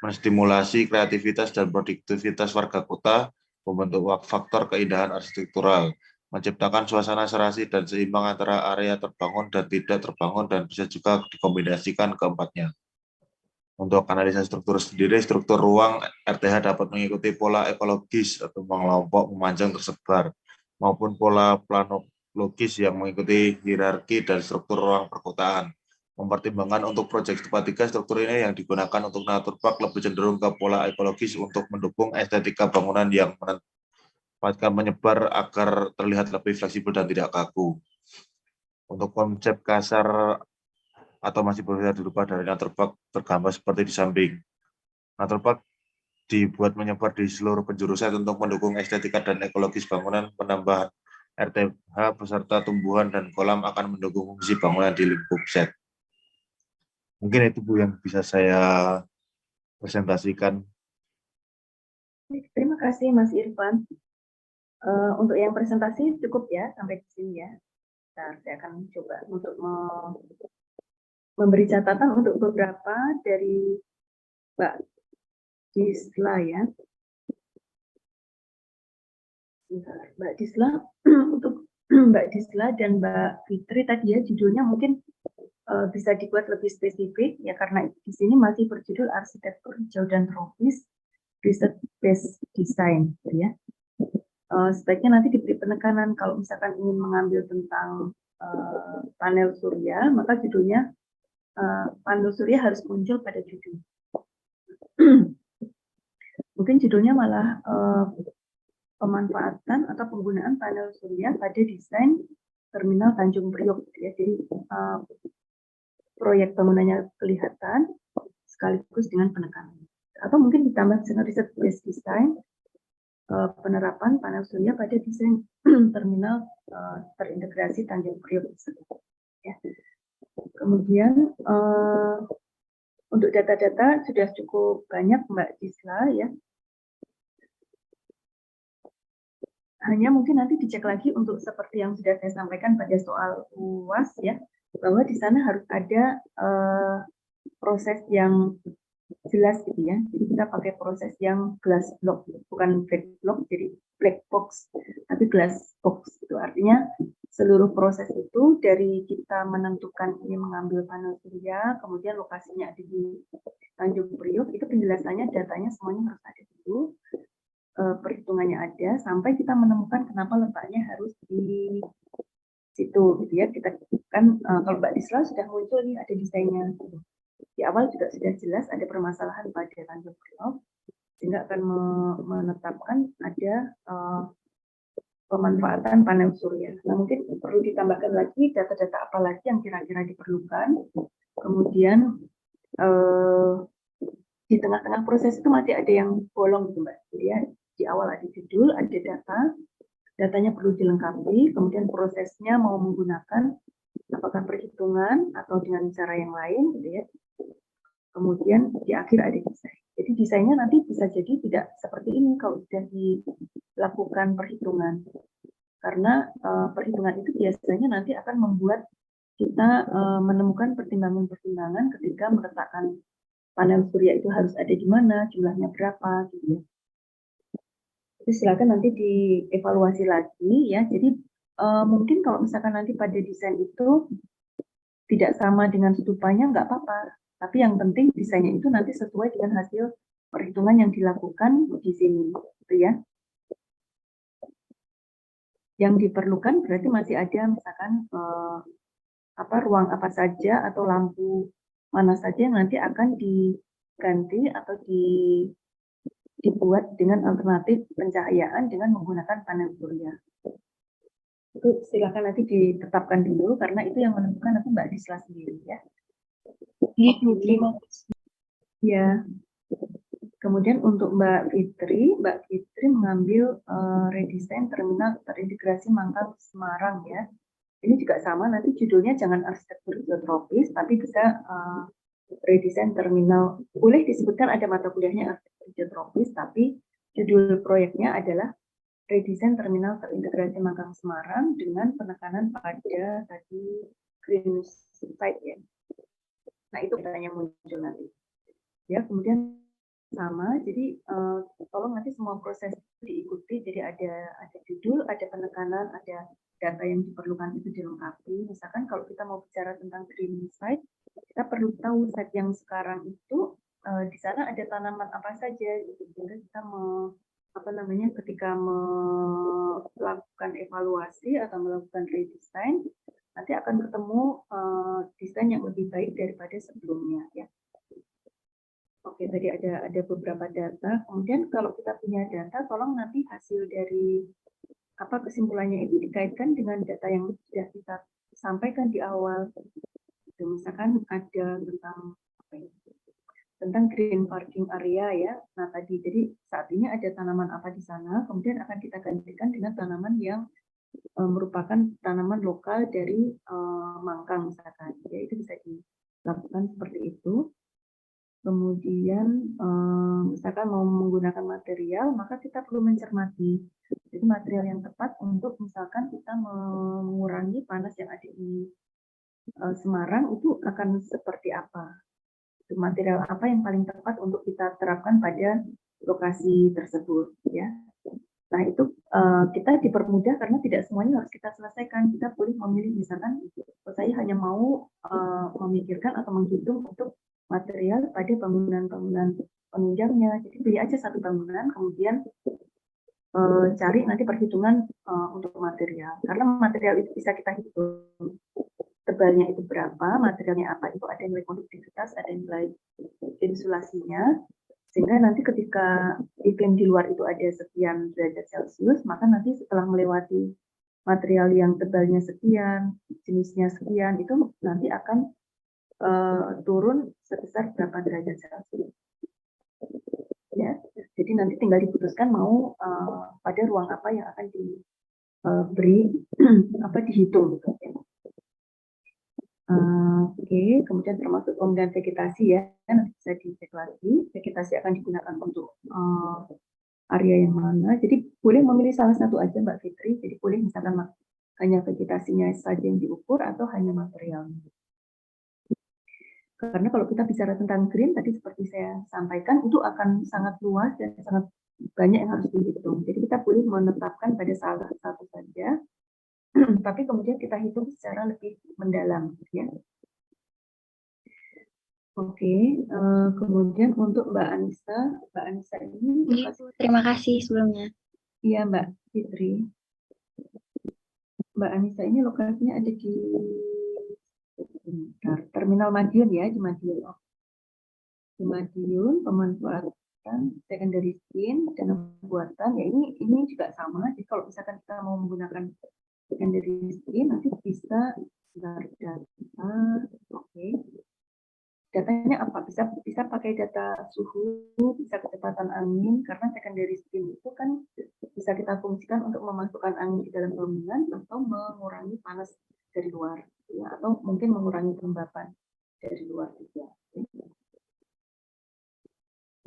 Menstimulasi kreativitas dan produktivitas warga kota, membentuk faktor keindahan arsitektural, menciptakan suasana serasi dan seimbang antara area terbangun dan tidak terbangun, dan bisa juga dikombinasikan keempatnya. Untuk analisa struktur sendiri, struktur ruang RTH dapat mengikuti pola ekologis atau mengelompok memanjang tersebar, maupun pola planologis yang mengikuti hierarki dan struktur ruang perkotaan. Mempertimbangkan untuk proyek Stupa 3, struktur ini yang digunakan untuk naturpark lebih cenderung ke pola ekologis untuk mendukung estetika bangunan yang menempatkan menyebar agar terlihat lebih fleksibel dan tidak kaku. Untuk konsep kasar atau masih berbeda dirubah dari naturpark tergambar seperti di samping. Naturpark dibuat menyebar di seluruh penjuru set untuk mendukung estetika dan ekologis bangunan. Penambahan RTH beserta tumbuhan dan kolam akan mendukung fungsi bangunan di lingkup set. Mungkin itu Bu yang bisa saya presentasikan. Terima kasih Mas Irfan. Untuk yang presentasi cukup ya sampai di sini ya. Nah, saya akan coba untuk memberi catatan untuk beberapa dari Mbak Disla ya. Mbak Disla, untuk Mbak Disla dan Mbak Fitri tadi ya judulnya mungkin bisa dibuat lebih spesifik ya, karena di sini masih berjudul arsitektur hijau dan tropis research based design ya. Sebaiknya nanti diberi penekanan kalau misalkan ingin mengambil tentang panel surya, maka judulnya panel surya harus muncul pada judul. Mungkin judulnya malah pemanfaatan atau penggunaan panel surya pada desain terminal Tanjung Priok ya. Jadi proyek bangunannya kelihatan sekaligus dengan penekanan. Atau mungkin ditambah dengan research based design, penerapan panel surya pada desain terminal terintegrasi Tanjung Priok. Ya. Kemudian untuk data-data sudah cukup banyak Mbak Disla ya. Hanya mungkin nanti dicek lagi untuk seperti yang sudah saya sampaikan pada soal UAS ya, bahwa di sana harus ada proses yang jelas gitu ya. Jadi kita pakai proses yang glass block, bukan black block, jadi black box, tapi glass box. Itu artinya seluruh proses itu dari kita menentukan ini mengambil panel surya, kemudian lokasinya ada di Tanjung Priok, itu penjelasannya, datanya semuanya harus ada dulu. Perhitungannya ada sampai kita menemukan kenapa letaknya harus di situ gitu ya. Kita kan kalau Mbak Disla sudah muncul nih ada desainnya gitu. Di awal juga sudah jelas ada permasalahan pada Tanjung Priok sehingga akan menetapkan ada pemanfaatan panel surya. Nah, mungkin perlu ditambahkan lagi data-data apa lagi yang kira-kira diperlukan. Kemudian di tengah-tengah proses itu masih ada yang bolong gitu Mbak. Jadi ya, di awal ada judul, ada data, datanya perlu dilengkapi, kemudian prosesnya mau menggunakan apakah perhitungan atau dengan cara yang lain gitu ya. Kemudian di akhir ada desain. Jadi desainnya nanti bisa jadi tidak seperti ini kalau sudah dilakukan perhitungan. Karena perhitungan itu biasanya nanti akan membuat kita menemukan pertimbangan-pertimbangan ketika meletakkan panel surya itu harus ada di mana, jumlahnya berapa, gitu ya. Jadi silakan nanti dievaluasi lagi ya. Jadi mungkin kalau misalkan nanti pada desain itu tidak sama dengan stupannya nggak apa-apa. Tapi yang penting desainnya itu nanti sesuai dengan hasil perhitungan yang dilakukan di sini, gitu ya. Yang diperlukan berarti masih ada misalkan ruang apa saja atau lampu mana saja yang nanti akan diganti atau dibuat dengan alternatif pencahayaan dengan menggunakan panel surya. Itu silakan nanti ditetapkan dulu karena itu yang menentukan nanti Mbak Disla sendiri ya. Gitu, terima kasih. Ya. Kemudian untuk Mbak Fitri mengambil redesign terminal terintegrasi Mangkang Semarang ya. Ini juga sama, nanti judulnya jangan arsitektur geotropis, tapi bisa redesign terminal. Boleh disebutkan ada mata kuliahnya arsitektur geotropis, tapi judul proyeknya adalah redesign terminal terintegrasi Mangkang Semarang dengan penekanan pada tadi green site ya. Nah itu pertanyaan muncul nanti. Ya kemudian sama, jadi tolong nanti semua proses diikuti. Jadi ada judul, ada penekanan, ada data yang diperlukan itu dilengkapi. Misalkan kalau kita mau bicara tentang green site, kita perlu tahu site yang sekarang itu di sana ada tanaman apa saja. Sehingga kita ketika melakukan evaluasi atau melakukan redesign, nanti akan ketemu desain yang lebih baik daripada sebelumnya ya. Oke, tadi ada beberapa data. Kemudian kalau kita punya data, tolong nanti hasil dari kesimpulannya itu dikaitkan dengan data yang sudah kita sampaikan di awal. Misalkan ada tentang green parking area ya. Nah tadi, jadi saat ini ada tanaman apa di sana, kemudian akan kita gantikan dengan tanaman yang merupakan tanaman lokal dari Mangkang misalkan. Ya, itu bisa dilakukan seperti itu. Kemudian misalkan mau menggunakan material, maka kita perlu mencermati. Jadi material yang tepat untuk misalkan kita mengurangi panas yang ada di Semarang itu akan seperti apa. Material apa yang paling tepat untuk kita terapkan pada lokasi tersebut. Ya. Nah itu kita dipermudah karena tidak semuanya harus kita selesaikan. Kita boleh memilih misalkan, saya hanya mau memikirkan atau menghitung untuk material pada bangunan-bangunan penunjangnya. Jadi pilih aja satu bangunan, kemudian cari nanti perhitungan untuk material. Karena material itu bisa kita hitung. Tebalnya itu berapa, materialnya apa, itu ada nilai konduktivitas, ada nilai insulasinya. Sehingga nanti ketika iklim di luar itu ada sekian derajat Celcius, maka nanti setelah melewati material yang tebalnya sekian, jenisnya sekian, itu nanti akan turun sebesar berapa derajat Celcius. Ya, jadi nanti tinggal diputuskan mau pada ruang apa yang akan diberi dihitung gitu. Ya. Oke, kemudian termasuk pemilihan vegetasi ya, nanti bisa dicek lagi. Vegetasi akan digunakan untuk area yang mana. Jadi boleh memilih salah satu aja Mbak Fitri. Jadi boleh misalkan hanya vegetasinya saja yang diukur atau hanya materialnya. Karena kalau kita bicara tentang green tadi seperti saya sampaikan itu akan sangat luas dan sangat banyak yang harus dihitung. Jadi kita boleh menetapkan pada salah satu saja. Tapi kemudian kita hitung secara lebih mendalam, ya. Oke, kemudian untuk Mbak Anissa ini. Terima kasih sebelumnya. Iya Mbak Fitri. Mbak Anissa ini lokasinya ada di Terminal Madiun ya, di Madiun. Di Madiun, pemanfaatan secondary skin, dana buatan, ya ini juga sama. Jadi kalau misalkan kita mau menggunakan secondary skin, nanti bisa data, oke. Datanya apa? Bisa pakai data suhu, bisa kecepatan angin, karena secondary skin itu kan bisa kita fungsikan untuk memasukkan angin di dalam bangunan atau mengurangi panas dari luar, ya, atau mungkin mengurangi kelembapan dari luar juga.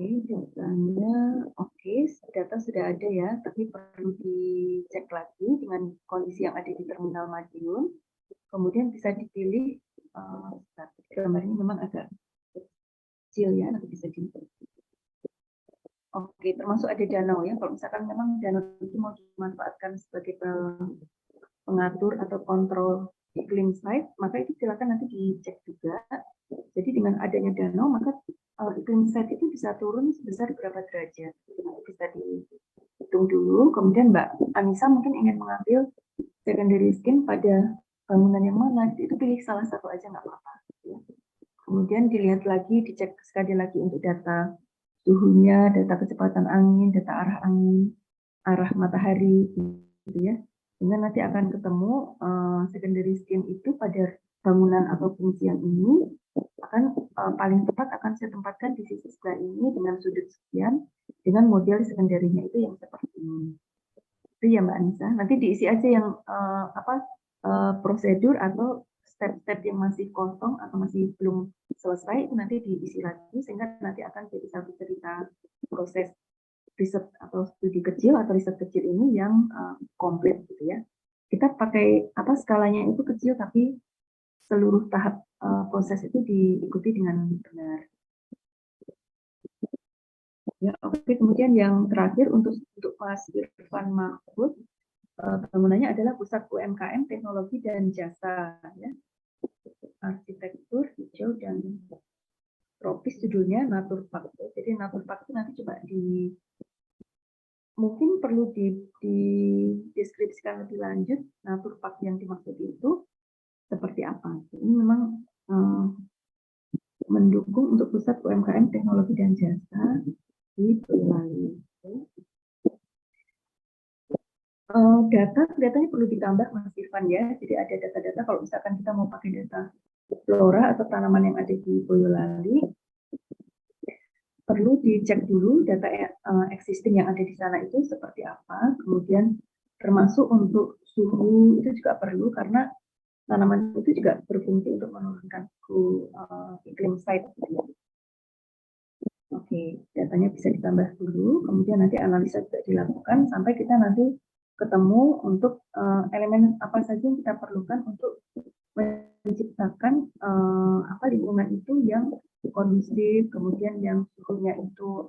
Oke, datanya oke, data sudah ada ya, tapi perlu dicek lagi dengan kondisi yang ada di Terminal Madiun. Kemudian bisa dipilih, gambar ini memang agak kecil ya, nanti bisa di. Oke, termasuk ada danau ya. Kalau misalkan memang danau itu mau dimanfaatkan sebagai pengatur atau kontrol iklim site, maka itu silakan nanti dicek juga. Jadi dengan adanya danau, maka iklim site itu bisa turun sebesar berapa derajat. Nanti bisa dihitung dulu. Kemudian Mbak Anissa mungkin ingin mengambil secondary skin pada bangunan yang mana, itu pilih salah satu aja nggak apa-apa. Ya. Kemudian dilihat lagi, dicek sekali lagi untuk data suhunya, data kecepatan angin, data arah angin, arah matahari, gitu ya. Sehingga nanti akan ketemu secondary skin itu pada bangunan atau fungsi yang ini akan paling tepat akan saya tempatkan di sisi sebelah ini dengan sudut sekian, dengan model secondary-nya itu yang seperti ini. Itu ya Mbak Anissa. Nanti diisi aja yang prosedur atau step-step yang masih kosong atau masih belum selesai, itu nanti diisi lagi sehingga nanti akan jadi satu cerita proses riset atau studi kecil atau riset kecil ini yang komplit gitu ya. Kita pakai skalanya itu kecil tapi seluruh tahap proses itu diikuti dengan benar. Ya, oke. Kemudian yang terakhir untuk Mas Irfan Mahfud, bangunannya adalah pusat UMKM teknologi dan jasa ya. Arsitektur hijau dan tropis, judulnya Naturpark. Jadi Naturpark itu nanti coba mungkin perlu dideskripsikan lebih lanjut Naturpark yang dimaksud itu seperti apa. Ini memang mendukung untuk pusat UMKM teknologi dan jasa di Boyolali. Datanya perlu ditambah Mas Irfan ya. Jadi ada data-data kalau misalkan kita mau pakai data flora atau tanaman yang ada di Boyolali, perlu dicek dulu data existing yang ada di sana itu seperti apa. Kemudian termasuk untuk suhu itu juga perlu karena tanaman itu juga berfungsi untuk menurunkan suhu iklim site. Oke, datanya bisa ditambah dulu, kemudian nanti analisa juga dilakukan sampai kita nanti ketemu untuk elemen apa saja yang kita perlukan untuk menciptakan lingkungan itu yang kondusif, kemudian yang suhunya itu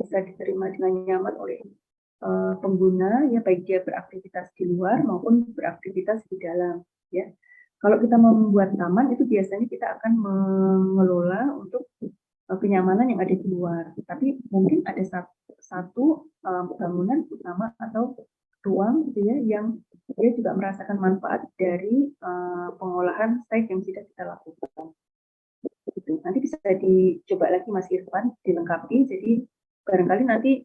bisa diterima dengan nyaman oleh pengguna, ya baik dia beraktivitas di luar maupun beraktivitas di dalam. Ya, kalau kita mau membuat taman itu biasanya kita akan mengelola untuk kenyamanan yang ada di luar. Tapi mungkin ada satu bangunan utama atau ruang gitu ya yang dia juga merasakan manfaat dari pengolahan site yang sudah kita lakukan. Gitu. Nanti bisa dicoba lagi Mas Irfan dilengkapi. Jadi barangkali nanti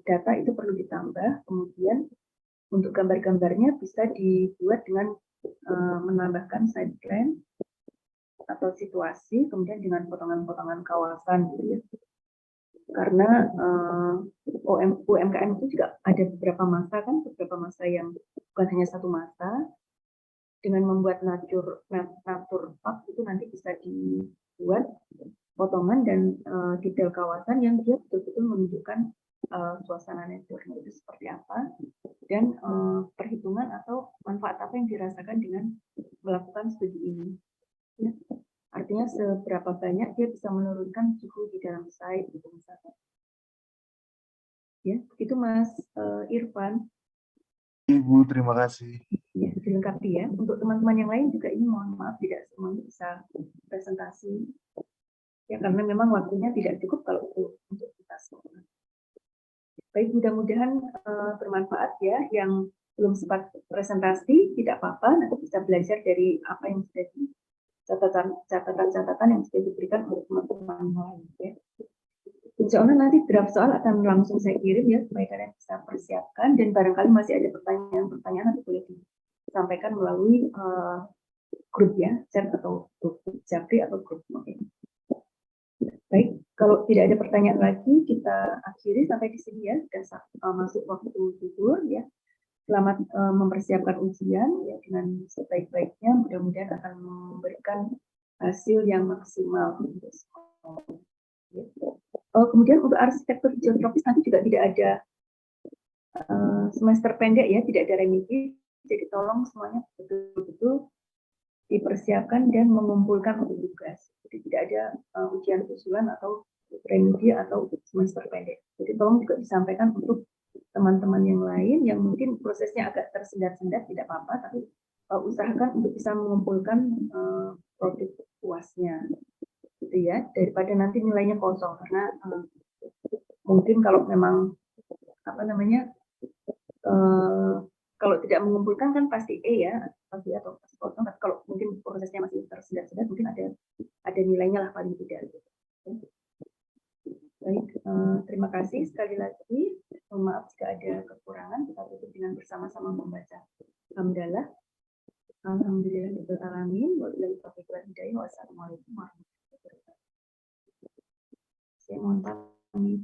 data itu perlu ditambah. Kemudian untuk gambar-gambarnya bisa dibuat dengan menambahkan side plan atau situasi, kemudian dengan potongan-potongan kawasan gitu ya. Karena UMKM itu juga ada beberapa masa yang bukan hanya satu masa. Dengan membuat Naturpark itu nanti bisa dibuat potongan dan detail kawasan yang dia betul-betul menunjukkan suasana nature-nya itu seperti apa dan perhitungan atau manfaat apa yang dirasakan dengan melakukan studi ini. Ya. Artinya seberapa banyak dia bisa menurunkan suhu di dalam site gitu misalnya. Ya, itu Mas Irfan. Ibu, terima kasih. Ya, dilengkapi ya. Untuk teman-teman yang lain juga ini mohon maaf tidak semuanya bisa presentasi. Ya, karena memang waktunya tidak cukup kalau untuk kita semua. Baik, mudah-mudahan bermanfaat ya. Yang belum sempat presentasi tidak apa-apa, nanti bisa belajar dari apa yang sudah catatan-catatan yang sudah diberikan oleh teman-teman lain. Ya. Insya Allah nanti draft soal akan langsung saya kirim ya, supaya kalian bisa persiapkan, dan barangkali masih ada pertanyaan-pertanyaan nanti boleh disampaikan melalui grup ya, chat atau grup Japri atau grup. Oke. Baik, kalau tidak ada pertanyaan lagi, kita akhiri sampai di sini ya, sudah masuk waktu tidur ya. Selamat mempersiapkan ujian ya, dengan sebaik-baiknya, mudah-mudahan akan memberikan hasil yang maksimal untuk semua. Kemudian untuk arsitektur geografis nanti juga tidak ada semester pendek ya, tidak ada remedi, jadi tolong semuanya betul-betul dipersiapkan dan mengumpulkan untuk tugas. Jadi tidak ada ujian susulan atau remedi atau semester pendek. Jadi tolong juga disampaikan untuk teman-teman yang lain yang mungkin prosesnya agak tersendat-sendat, tidak apa-apa, tapi usahakan untuk bisa mengumpulkan produk puasnya, gitu ya, daripada nanti nilainya kosong, karena mungkin kalau memang kalau tidak mengumpulkan kan pasti E ya, pasti atau pasti kosong. Tapi kalau mungkin prosesnya masih tersendat-sendat, mungkin ada nilainya lah paling tidak. Baik, terima kasih sekali lagi. Mohon maaf jika ada kekurangan. Kita tutup dengan bersama-sama membaca hamdalah. Alhamdulillahirabbil alamin. Wabillahi taufiq wal hidayah. Wassalamualaikum warahmatullahi wabarakatuh. Saya mohon pamit.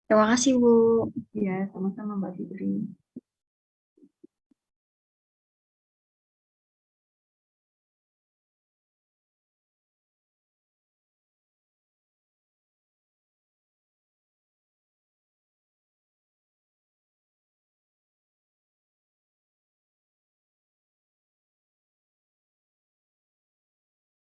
Terima kasih, Bu. Ya, sama-sama Mbak Fitri.